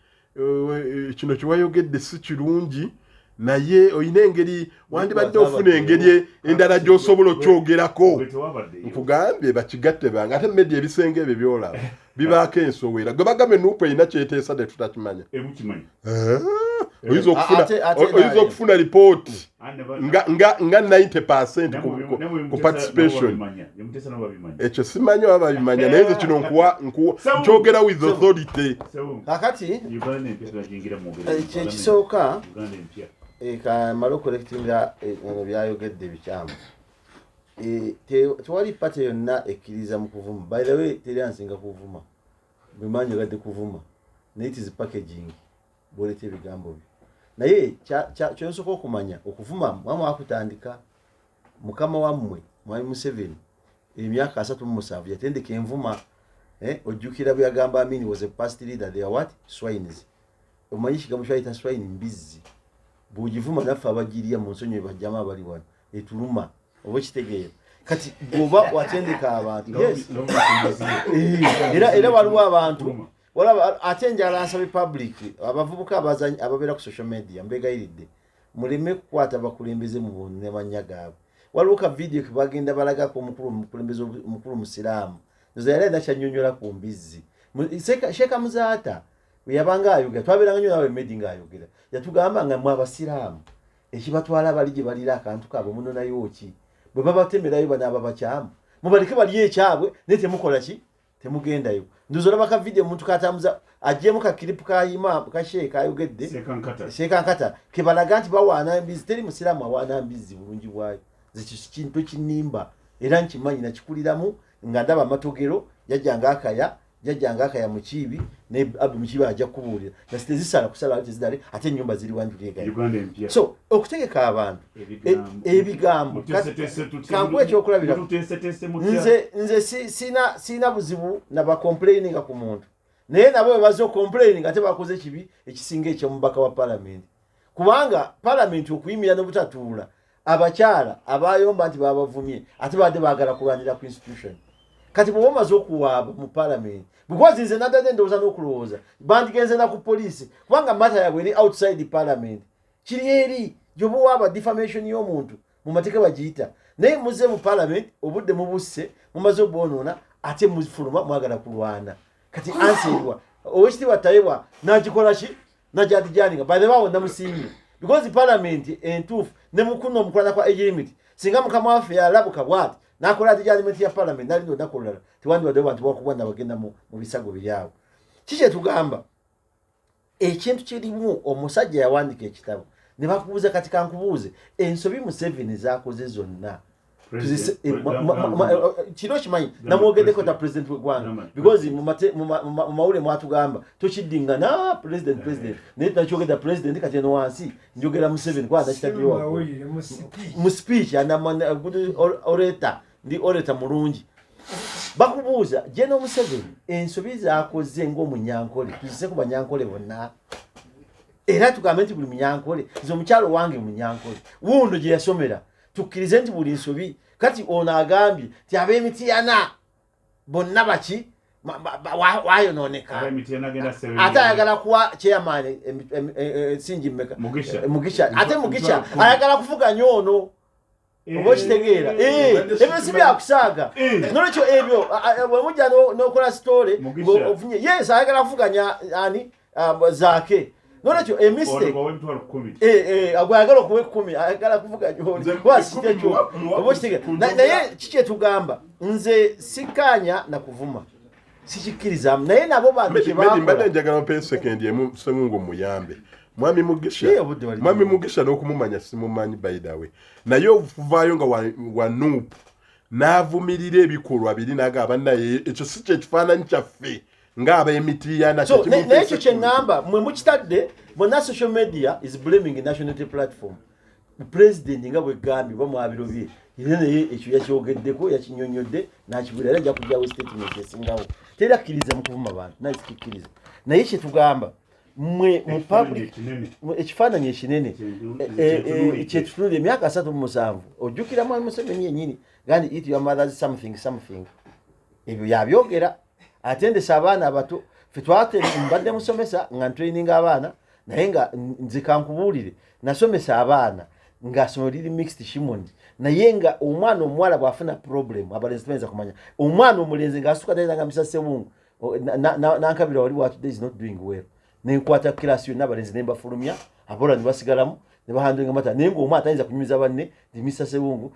kino kiwayogedde si kirungi naye oyina engeri wandibadde ofuna engeri endala gy'osobola okyogerako nkugambye bakigatte bange ate Medi ebisenge ebyo byolaba bibaako ensowera gwe bagamba ennuupu erina kyeteesa de tutakimanya oyinza okufuna lipooti nga 90% ku participation ekyo simanyi oba babimanya naye nze kino nkyogera with authority kakati ekisooka kamala okulekitinga eno byayogedde bikyamu tewali pate yonna ekkiriza mu kuvuma by the way teri ansinga kuvuma bimanyi ogadde kuvuma naye it is packaging bwoleta ebigambo byo naye kyonsooka okumanya okuvuma mwamu akutandika mukama wammwe mwami Museveni emyaka 37 yatendeka envuma ojjukira byagamba Amini was a past leader they are what swines omanyi kigambo kyayita swine mbizzi bujivuma naffe abagiriya mu nsonyi bajjama abali wano etuluma oba kitegeera kati bwoba watendeka abantu era waliwo abantu wala ate njala nsabe public abavubuka abazanyi ababeera ku social media mbegayiridde muleme kukwata bakulembeze mu ne manya gaabwe waliwo ka video kibagenda balagako omukulembeze omukulu musiraamu nze yali ndakyanyonyola ku mbizzi Sheikh Muzaata yabanga ayogera twabeeranga nnyo nawe Medi ng'ayogera yatugamba nga mwe abasiraamu ekibatwala bali gye balira akantu kaabwe munonayo ki bwe babatemerayo banaaba bakyamu mubaleke bali ekyabwe naye temukola ki temugendayo ndozo olaba ka video omuntu katambuza ajjemu ka kilipu ka Imam ka Sheikh ayogedde Sheikh Nkata kebalaga nti bawaana embizi teri musiraamu awaana embizi bulungi bwayo kintu kinimba era nkimanyi nakikuliramu nga ndaba amatogero jajjanga akaya mukibi ne abu mukibi ajja kubuulira nasitezisala kusala ate zidale ate ennyumba ziri wanjuliga so okutegeka abantu ebigambo kankwe ekyokulabira nze sina buzibu naba complaining ku muntu naye nabo bazo complaining ate bakoze kibi ekisinga ekyomubaka wa parliament kubanga parliament okuyimira n'obutatuula abakyala abayomba nti babavumye ate badde baagala kulwanira ku institution kati bwo maze okuwaaba mu parliament because nze nadde ndoza n'okulowooza bandigenze na ku police kubanga mata yabwe eri outside the parliament kiri eri gyobuwaaba defamation y'omuntu mu mateeka bagiyita naye muze mu parliament obudde mubusse mumaze obwonoona ate mufuluma mwagala kulwana kati answerwa owekitiibwa Tayiwa n'agikola ki najatijaninga by the way namusinye because parliament entuufu ne mukuno omukulana kwa age limit singa mukama waffe yalabuka bwati nakola atijalimet ya parliament nali ndo nakolala tiwandibadde abantu bakubwana bagenda mu bisago byabwe kiki tugamba ekintu kirimu omusajja yawandika ekitabo ne bakubuuza kati kankubuuze ensobi mu 7 zakoze zonna kino kimanyi namwogeddeko ta president w'eggwanga because mu mawule mwatugamba tokiddingana president naye nakyogedda president kati eno wansi njogera mu 7 kwanda kitabiwa mu speech oreta ndi oreta mulungi bakubuuza General Museveni ensobi zakoze ng'omunyankole tuzise ku banyankole bonna era tugambe nti buli munyankole nze omukyalo wange munyankole wundo gye yasomera tukkirize nti buli nsobi kati ono agambye ti ab'Emityana bonna baki wayonooneka ate ayagala kuwa chairman Singi Mugisha ate Mugisha ayagala kuvuganya ono oba okitegeera ebyo si byakusaaga nolwekyo ebyo bwemujja n'okola story ofunye yes ayagala kuvuganya ani zaake nolwekyo emistake agwagala okuwa 10 ayagala kuvuga gwasitekyo oba okitegeera naye kiki tugamba nze sikanya na kuvuma sikikkirizamu naye nabo bantu kyebakola njagala mpe second emu Ssemungu muyambe Mwami Mugisha n'okumumanya simumanyi by the way naye ovaayo nga wa Nuupu n'avumirira ebikolwa biri n'agamba naye ekyo si kye kifaananyi kyaffe ng'ab'Emityana naye ekyo kye ŋŋamba mmwe mukitadde bonna social media is blaming national unity platform president nga bwegambye bamwabiro bye era naye ekyo yakyogeddeko yakinyonyodde n'akibula era ajja kujjawo statement esingawo terakkiriza mu kuvuma bantu naye sikikkiriza naye kye tugamba mwe mu public ekifaananyi ekinene kyetutunula emyaka 37 ojjukira Mwami Museveni yennyini gandi eat your mother's something ebyo yabyogera atendesa abaana abato ffe mbadde musomesa nga ntraininga abaana naye nga nze kankubuulire nasomesa abaana ng'asomero liri mixed Shimoni naye nga omwana omuwala bw'afuna problem abalenzi tebayinza kumanya omwana omulenzi ng'asituka naye nga Mr. Ssemungu nankabira wali what is not doing well nenkwata kirasi yonna abalenzi ne mbafulumya abola ne basigalamu ne bahandinga mata naye ng'omwana atayinza kunyumiza banne ndi Mr. Ssemungu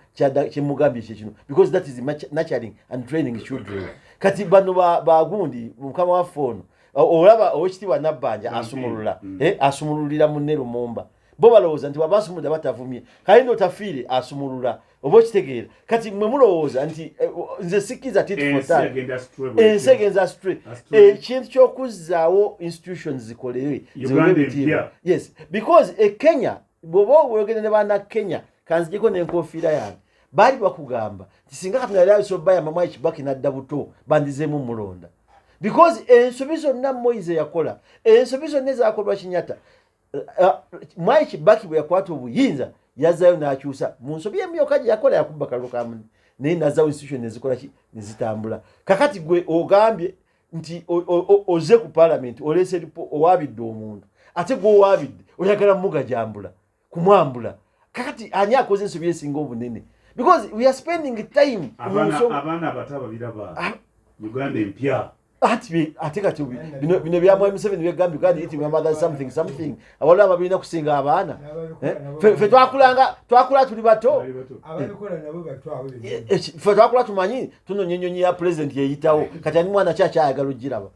kyemugambye kyekino because that is nurturing and training children kati bano bagundi mukama waffe ono olaba owekitiibwa Nabbanja asumulula asumululira munne Lumumba bo balowooza nti waba asumulula batavumye kayindi otafiire asumulula oba okitegeera kati mwe mulowooza nti nze sikkiza ensi egenza straight ekintu ky'okuzzaawo institutions zikolewe yes because Kenya bw'oba oyogera ne baana Kenya kanzijeko n'enkofiira yange baali bakugamba nti singa Katonda yali abisobaya Mwai Kibaki n'adda buto bandizeemu mulonda because ensobi zonna Moise yakola ensobi zonna ezakolwa Kinyatta Mwai Kibaki bwe yakwata obuyinza yazaayo n'akyusa mu nsobi emyoka gye yakola yakubba kalulu kamunye naye nazaawo institution ezikola ki nezitambula kakati gwe ogambye nti oze ku parliament oleese owaabidde omuntu ate gwe owaabidde oyagala mugajambula kumwambula kakati ani akoze ensobi esinga obunene because we are spending time abaana abato ababiraba Uganda empya ate kati bino bya Mwami Museveni byegambye kandi iti mother something abala ababirina kusinga abaana fe twakula tuli bato ababikola nabo bato fe twakula tumanyi tuno nyenyonyi ya president yeyitawo kati ani mwana kyayagala ogiraba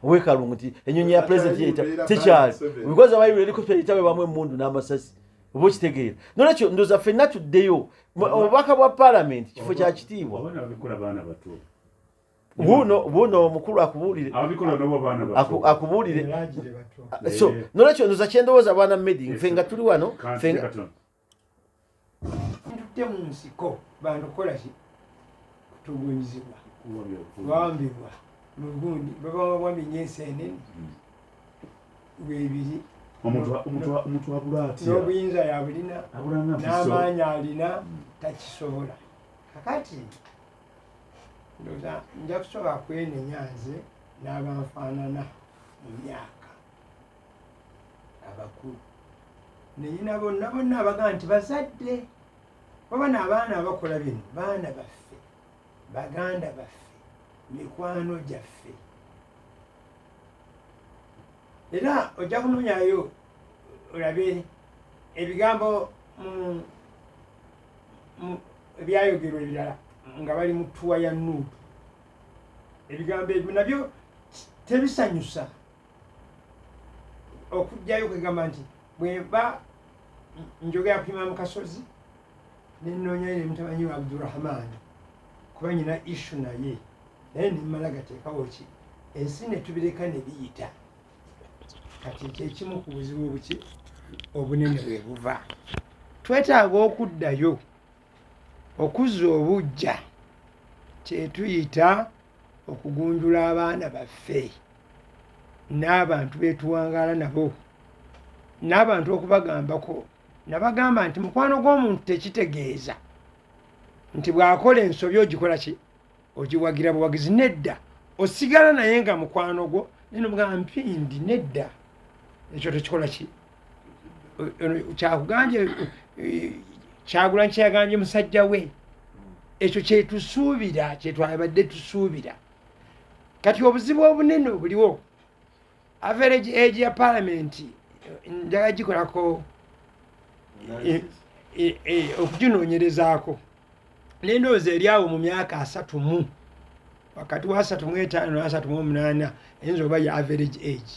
owekalungu nti enyonyi ya president yeyita tikyali because abayiwe eriko yeyitawe bamwe mundu n'amasasi oba okitegeera nolwekyo ndoza ffenna tuddeyo obubaka bwa parliament kifo kya kitiibwa buno omukulu akubuulire so nolwekyo ndoza kyendowooza bwana Medi ffe nga tuli wano tutte mu nsiko bantu kukola ki kutugunyizibwa bawambibwa mugundi baba bawambye enseenene bwebiri omuntu abula atya n'obuyinza yabulina n'amaanyi alina takisobola kakati ndoza nja kusobola kwenenya nze n'abanfaanana mu myaka abakulu neyina bonna abagaa nti bazadde oba n'abaana abakola bino baana baffe baganda baffe mikwano gyaffe era ojja kunoonyayo olabe ebigambo ebyayogerwa ebirala nga bali mu ttuwa ya Nuupu. Ebigambo ebyo nabyo tebisanyusa okujjayo kwegamba nti bweba njogera ku Imam Kasozi nennoonyayo ne mutamanyi wa Abdurrahman kuba nyina ishu naye naye nimmala gateekawo ki ensi ne tubireka ne biyita kati kyekimu ku buzibu obuki obunene bwe buva. Twetaaga okuddayo okuzza obujja kyetuyita okugunjula abaana baffe n'abantu betuwangaala nabo n'abantu okubagambako nabagamba nti mukwano gw'omuntu tekitegeeza nti bw'akola ensobi ogikola ki ogiwagira buwagizi. Nedda osigala naye nga mukwano gwo nenomugamba mpindi nedda ekyo tekikola ki kyakuganje Kyagulanyi kyeyagambye musajja we ekyo kyetusuubira kyetwabadde tusuubira. Kati obuzibu obunene obuliwo average age ya parliament njagala gikolako okuginoonyerezaako nendowooza eri awo mu myaka 3 wakati wa 35 na 38 eyinza oba ya average age.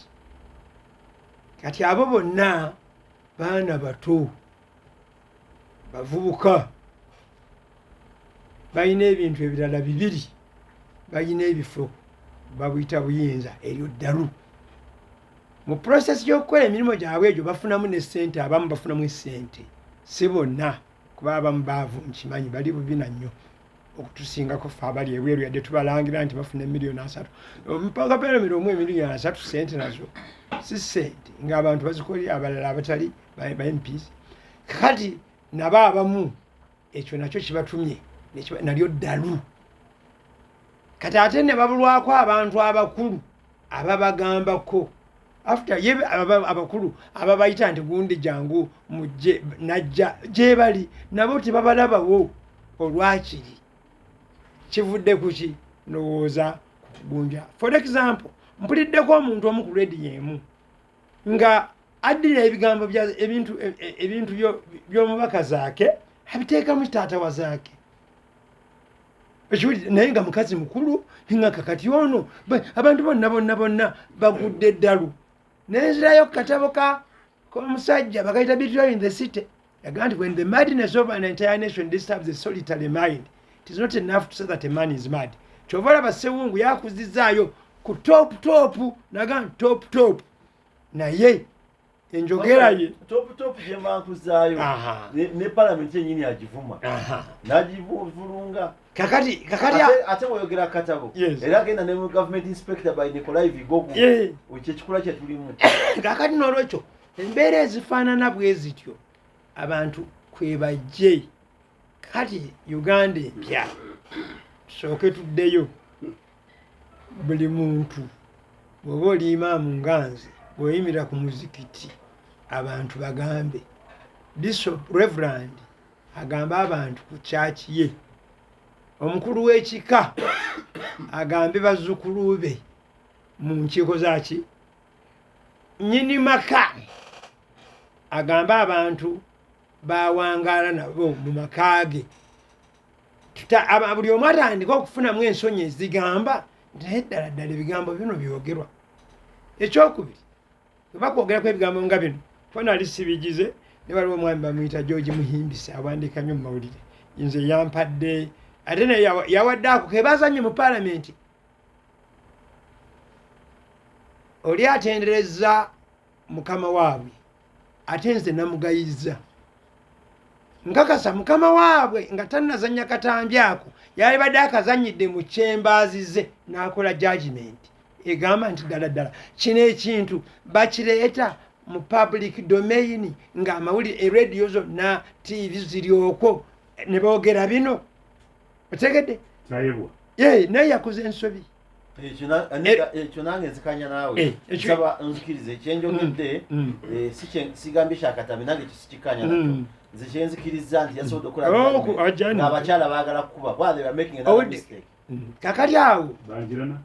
Kati abo bonna baana bato bavubuka balina ebintu ebirala bibiri, balina ebifo babuyita buyinza eryo ddalu. Mu process y'okukola emirimu gyabwe egyo bafunamu ne ssente, abamu bafunamu essente, si bonna kuba abamu baavu nkimanyi bali bubina nnyo okutusingako ffe abali ebweru yadde tubalangira nti bafuna emiliyoni 3 mpaka peramira omu emiliyoni 3 ssente nazo si ssente ng'abantu bazikolera abalala abatali ba MPs. Kati nabo abamu ekyo nakyo kibatumye nalyo ddalu. Kati ate ne babulwako abantu abakulu ababagambako after ye abakulu ababayita nti gundi jangu mujje najja gye bali nabo tebabalabawo olwakiri kivudde kuki ndowooza kugunja. For example mpuliddeko omuntu omu ku radio emu nga addira ebigambo bya ebintu by'omubaka zaake abiteeka mu taatawa zaake ekiwulire naye nga mukazi mukulu nga kakati ono abantu bonna bagudde eddalu. Nenzirayo ku katabo k'omusajja bakayita Between in the City yaga nti when the madness of an entire nation disturbs a solitary mind it is not enough to say that a man is mad. Kyova olaba Ssewungu yakuzizaayo ku top naga nti top naye enjogera ye top gye bankuzaayo ne parliament yennyini agivuma n'agivulunga. Kakati ate bw'oyogera katabo era agenda ne mu government inspector by Nikolai Vigogo kyekikula kye tulimu. Kakati n'olwekyo embeera ezifaanana bwe zityo abantu kwe bajje. Kati Uganda empya tusooke tuddeyo buli muntu bw'oba oli imaamu nganze bw'oyimira ku muzikiti abantu bagambe Bishop Reverend agamba abantu ku kyaki ye, omukulu w'ekika agambe bazzukulu be mu nkiiko zaki, nnyini maka agamba abantu bawangaala nabo mu makaage. Buli omu atandika okufunamu ensonyi ezigamba naye ddala ebigambo bino byogerwa. Ekyokubiri bwe bakwogeraku ebigambo nga bino fona ali sibigize ne waliwo omwami bamuyita George Muhimbisi awandiika nnyo mu mawulire nze yampadde ate naye yawadde ako ke bazanye mu paalamenti. Oli atendereza mukama waabwe ate nze namugayizza nkakasa mukama waabwe nga tannazanya katambi ako yali badde akazanyidde mu chambers ze n'akola judgment egamba nti ddala kino ekintu bakireeta mu public domain ng'amawulire radio zonna TV ziryoko ne boogera bino otegedde naye yakoze ensobi. Ekyo nange nzikanya naawe nsaba nzikirize ekyenjogedde sigambye kyakatambi nange ekyo sikikanya nakyo nze kyenzikiriza nti yasobodde okola ng'abakyala baagala kukuba they were making another mistake. kakati awo banjirana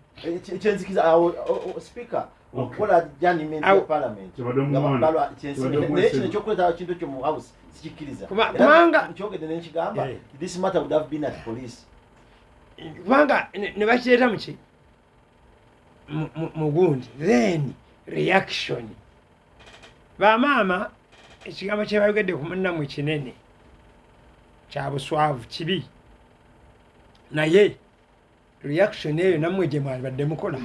kyenzikiza awo speaker okukola adjournment ya parliament naye kino ekyokuleta ekintu ekyo mu house sikikkiriza kubanga kyogedde nenkigamba this matter would have been at police kubanga ne bakireeta muki mugundi then reaction bamaama ekigambo kyebayogedde ku munnammwe kinene kya buswavu kibi naye reaction eyo nammwe gye mwalibadde mukola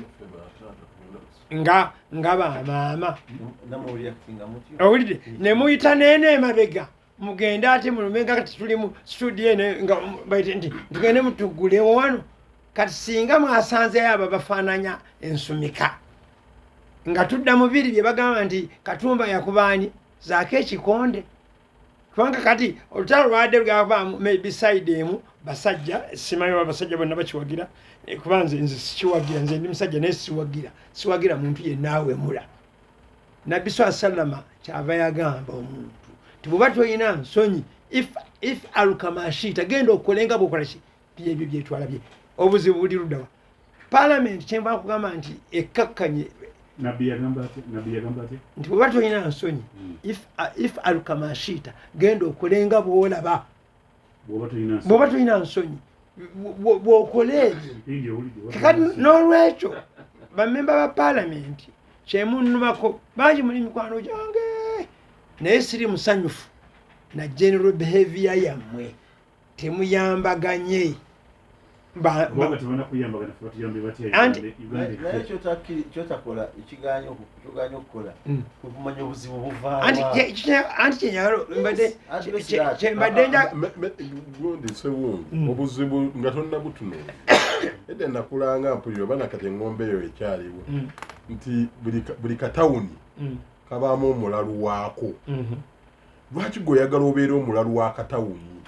nga bamaama owulidde ne muyita neene emabega mugende ate mulumenga kati tuli mu studio nga baite nti tugende mutugule wano kati singa mwasanzeyo abo bafaananya ensumika nga tudda mu biri bye bagamba nti Katumba yakubaani zaako ekikonde kubanga kati olutalo lwadde lwavaamu maybe side emu basajja simanyi abasajja bonna bakiwagira kuba nze sikiwagira nze ndi musajja naye siwagira muntu yennaawemula nabbi saa sallama kyava yagamba omuntu ti bw'oba toyina nsonyi if alukamashita genda okukolenga bwokolaki byebyo byetwala bye obuzibu buli luddawa palamenti kyenva kugamba nti ekkakkanye nabbi yagamba ati nti bw'oba toyina nsonyi if alukamashita genda okukolenga bw'olaba bw'oba toyina nsonyi bw'okole ebyo kakati n'olwekyo bamemba ba palamenti kyemunnumako bangi muli mikwano gyange naye siri musanyufu na general behavior yammwe temuyambaganye kyotakola ekiganyo okukola kumanya obuzibu anti kyembadde obuzibu nga tonna butunula edda nakulanga mpulira oba nakati eŋŋombe eyo ekyaliwo nti buli katawuni kabaamu omulalu waako lwaki gwe oyagala obeera omulalu wa katawuni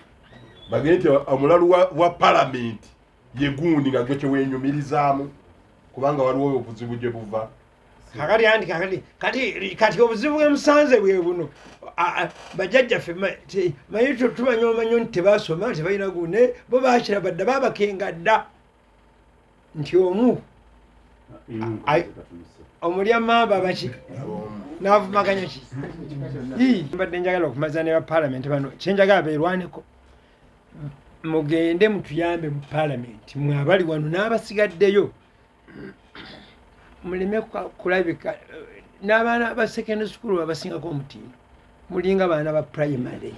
bagende nti omulalu wa palamenti yegundi nga gwe kyeweenyumirizaamu kubanga waliwo obuzibu gye buva kati obuzibu bwemusanze bwe buno bajjajjaffe manyi tumanya omanyo nti tebasoma tebalina gune bo bakira badda babakengadda nti omu omulya mamba baki n'avumaganya ki mbadde njagala okumaza ne bapalamenti bano kyenjagala beerwaneko mugende mutuyambe mu palamenti mwe abali wano n'abasigaddeyo muleme kulabika n'abaana ba secondary school abasingako omutindo mulinga abaana ba primary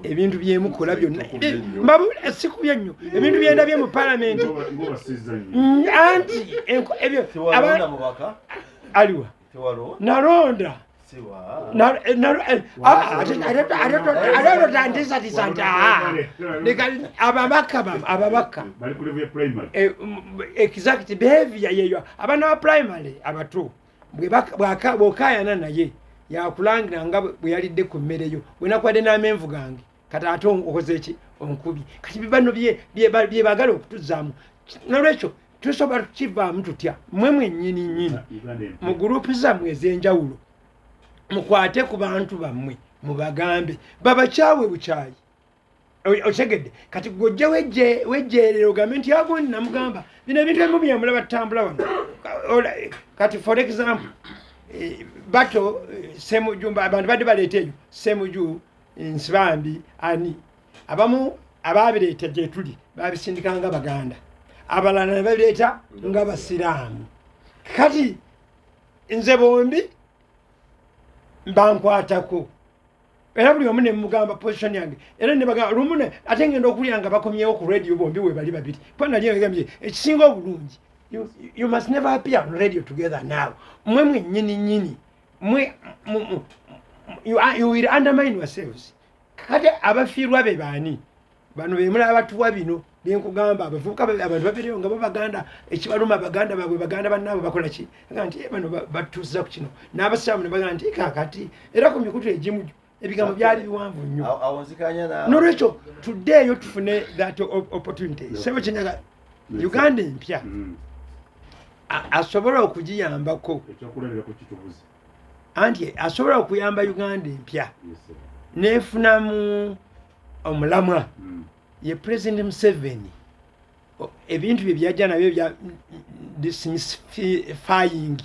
ebintu byemukola byonna sikubya nnyo ebintu byendabye mu palamenti anti ebyo aliwa nalonda ababaka exact behavior yeyo abaana ba primary abato bw'okayana naye yakulangira nga bwe yalidde ku mmereyo bwenakwadde n'amenvu gange kati ate okoze ki onkubi kati bibano bye bagala okutuzaamu nolwekyo tusobola tukivaamu tutya mmwe mwennyini mu gurupu zammwe ez'enjawulo mukwate ku bantu bammwe mubagambe babakyawe bukyayi otegedde kati gojja wejjeerera ogambe nti agundi namugamba bino ebintu ebimu byemulaba tutambula wano kati for example bato semujumba abantu badde baleeta eyo semuju nsibambi ani abamu ababireeta gye tuli babisindika nga baganda abalala ne babireeta nga basiraamu kati nze bombi bankwatako era buli omu ne mugamba position yange era ne bagamba lumune ate ngenda okulya nga bakomyewo ku radio bombi we bali babiri po nali egambye ekisinga obulungi you must never appear on radio together now mwe mwennyini you will undermine yourselves kati abafiirwa be baani bano bemulaba batuwa bino byenkugamba abavubuka abantu babeereyo nga babaganda ekibaluma baganda babwe baganda bannaabwe bakola ki aga nti bano batuusiza ku kino n'abasiraamu ne bagamba nti kakati era ku mikutu egimu ebigambo byali biwanvu nnyo n'olwekyo tuddeeyo tufune that opportunity sebo kyenyaga uganda empya asobola okugiyambako anti asobola okuyamba uganda empya neefunamu omulamwa ye President Museveni ebintu bye byajja nabyo bya dismissifying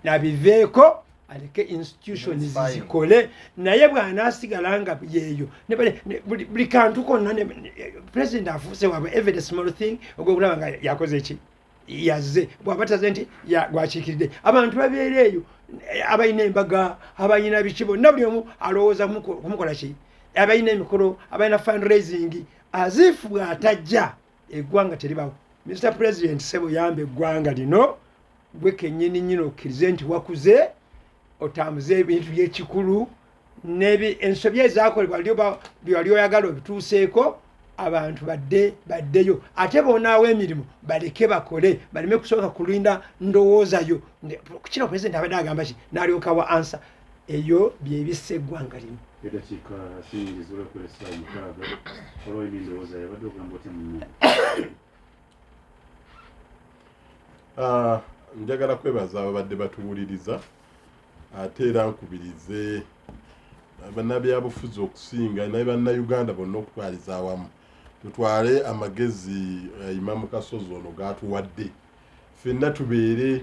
nabiveeko aleke institutions zikole naye bw'anaasigala nga yeeyo buli kantu konna president afuuse waabwe every small thing ogwokulaba nga yakoze ki yazze bw'abataze nti gwakiikiridde abantu babeera eyo abalina embaga abalina biki bonna buli omu alowooza kumukola ki abalina emikolo abalina fundraising azifu bw'atajja eggwanga teribawo. Mr President sebo yamba eggwanga lino gwe kennyini nnyini okkirize nti wakuze otambuze ebintu by'ekikulu ensobi ezaakolebwa byali oyagala obituuseeko abantu baddeyo ate boonaawo emirimu baleke bakole baleme kusooka kulinda ndowoozayo kino president abadde agamba ki n'alyokawa ansa eyo byebissa eggwanga lino. Edakiika singiza olwekolesa omukaaga olw'olina endowooza yabadde ogamba otya munno. Njagala kwebaza ababadde batuwuliriza ate era nkubirize bannabyabufuzi okusinga naye bannayuganda bonna okutwaliza awamu tutwale amagezi Imam Kasozi ono gatuwadde ffenna tubeere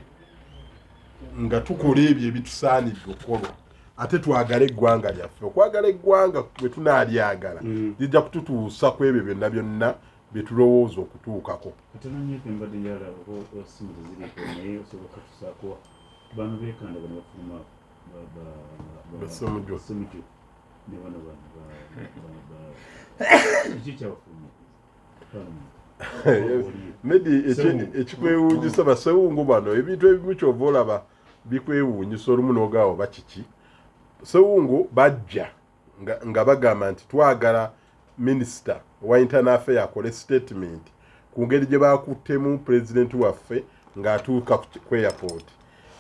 nga tukola ebyo ebitusaanidde okukolwa ate twagala eggwanga lyaffe. Okwagala eggwanga bwe tunaalyagala lijja kututuusa ku ebyo byonna byonna bye tulowooza okutuukako. Ate nannyeko embadde njala osimu teziriiko naye osoboka tusaako bano beekanda bano bafuluma Basomujjo ne bano eki kyabafuluma Medi ekikwewuunyisa basewungu bano ebintu ebimu kyova olaba bikwewuunyisa olumu n'ogaawo bakiki. Sewungu bajja nga bagamba nti twagala minisita wa internal affairs akole statement ku ngeri gye bakuttemu pulezidenti waffe ng'atuuka ku airport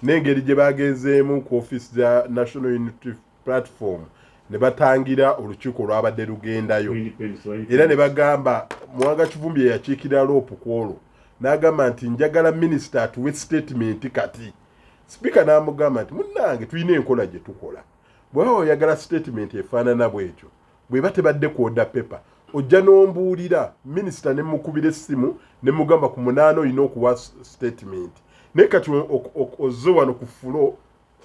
n'engeri gye bagezeemu ku offisi za National Unity Platform ne batangira olukiiko lwabadde lugendayo era ne bagamba Mwanga Kivumbi yakiikirira loopu ku olwo n'agamba nti njagala minisita atuwe statement kati. Sipiika n'amugamba nti munnange tulina enkola gye tukola bw'oba oyagala statement efaanana bw'ekyo bw'eba tebadde kwoda pepa ojja n'ombuulira minisita ne mukubira essimu ne mugamba ku 8 olina okuwa statement naye kati ozze wano ku fulo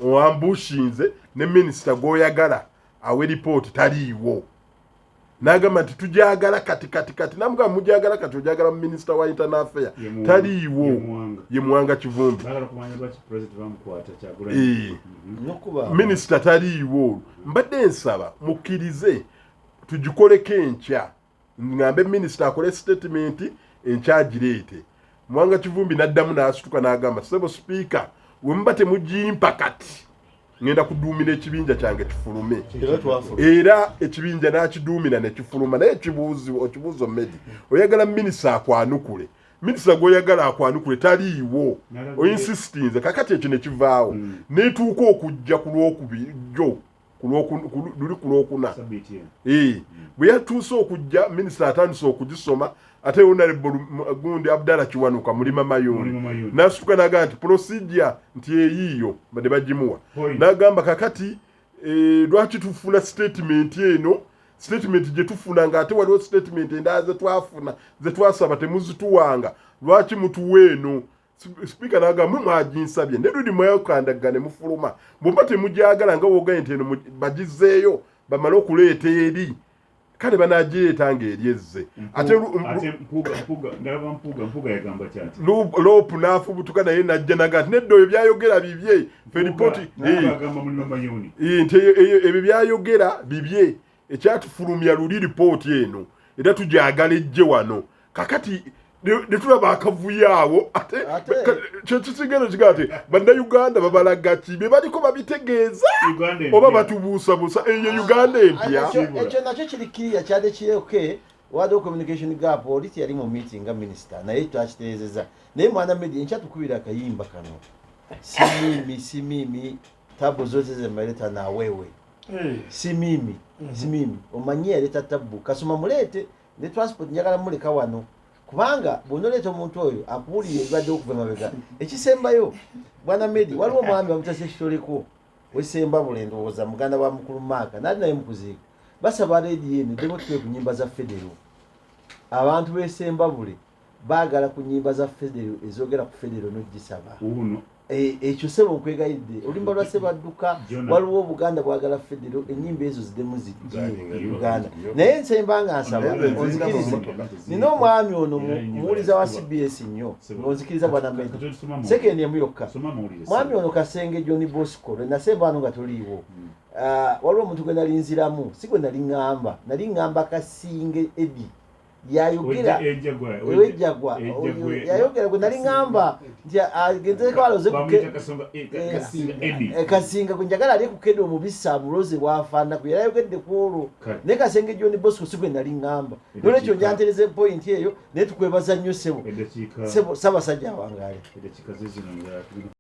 owambushinze ne minisita gw'oyagala awe ripooti taliiwo n'agamba nti tugyagala kati namugamba mugyagala kati ogyagala mu minisita wa internal affairs taliiwo ye Mwanga Kivumbi minisita taliiwo. Mbadde nsaba mukkirize tugikoleko enkya ngambe minisita akole statement enkyagireete. Mwanga Kivumbi n'addamu n'asituka n'agamba sebo speaker we muba temugimpa kati ngenda kuduumira ekibinja kyange kifulume era ekibinja n'akiduumira ne kifuluma naye ekibuuzo Medi oyagala minisita akwanukule minisita gw'oyagala akwanukule taliiwo oinsistinze kakati ekyo ne kivaawo neetuuka okujja ku lwokubiri luli ku lwokuna bwe yatuuse okujja minisita atandise okugisoma ate Honorable Gundi Abdallah Kiwanuka Mulima Mayuni n'asituka n'agamba nti procedure nti eyiyo badde bagimuwa n'agamba kakati lwaki tufuna statement eno statement gye tufuna ng'ate waliwo statement endala ze twasaba temuzituwanga lwaki mutuwa eno. Speaker n'agamba mwaginsabye ne luli mwekandagga ne mufuluma bw'oba temugyagala nga wogaye nti eno bagizeeyo bamale okuleeta eri kale banaagireetanga eri ezze ate mpuga yagamba kyati loopu n'afubutuka naye najja naga nti nedda ebyo byayogera bibye fe ripooti nti ebyo byayogera bibye ekyatufulumya luli ripooti eno era tugyagala ejje wano kakati netulaba akavuyo ate kyekisigeno kigaa ti bannayuganda babalaga ki bye baliko babitegeeza oba batubuusabuusa eyo Uganda empya. Ekyo nakyo kirikiriya kyade kiyoke waliwo communication gap oli yali mu meeting nga minisita naye twakitereezeza naye mwana Medi nkyatukubira akayimba kano simimi tabu zote zemaleta nawewe simimi omanyi yaleta tabu kasoma mulete ne transport njagala muleka wano kubanga bw'onoleeta omuntu oyo akuwulira ebibadde okuva emabega ekisembayo bwana Medi waliwo omwami bamutasa ekitoleko wesembabule ndowooza muganda wa mukulu Maaka nali naye mukuziika basaba leediyo eno demotuke ku nnyimba za federo abantu b'esembabule baagala ku nnyimba za federo ezogera ku federo n'ogisaba uno ekyo sebo nkwegayidde olumba lwa Sebadduka waliwo Obuganda bwagala federo ennyimba ezo ziddemu zijje Uganda naye nsemba nga nsaba onzikirize nina omwami ono muwuliza wa CBS nnyo ng'onzikiriza bwana Mmengo sekendi emu yokka mwami ono Kasenge John Bosco lwe nasemba wano nga toliiwo waliwo omuntu gwe nali nziramu si gwe nali ŋŋamba Kasinge Edi yayogera ewejjagwa yayogera gwe nali ŋŋamba nti agenzeko aloze Kasinga gwe njagala ali kukedde omubisi amuloze bwafaana gwe yali ayogedde ku olwo naye Kasenge John Bosco si gwe nali ŋŋamba nolwekyo njantereza pointi eyo naye tukwebaza nnyo sebo Ssaabasajja awangaale.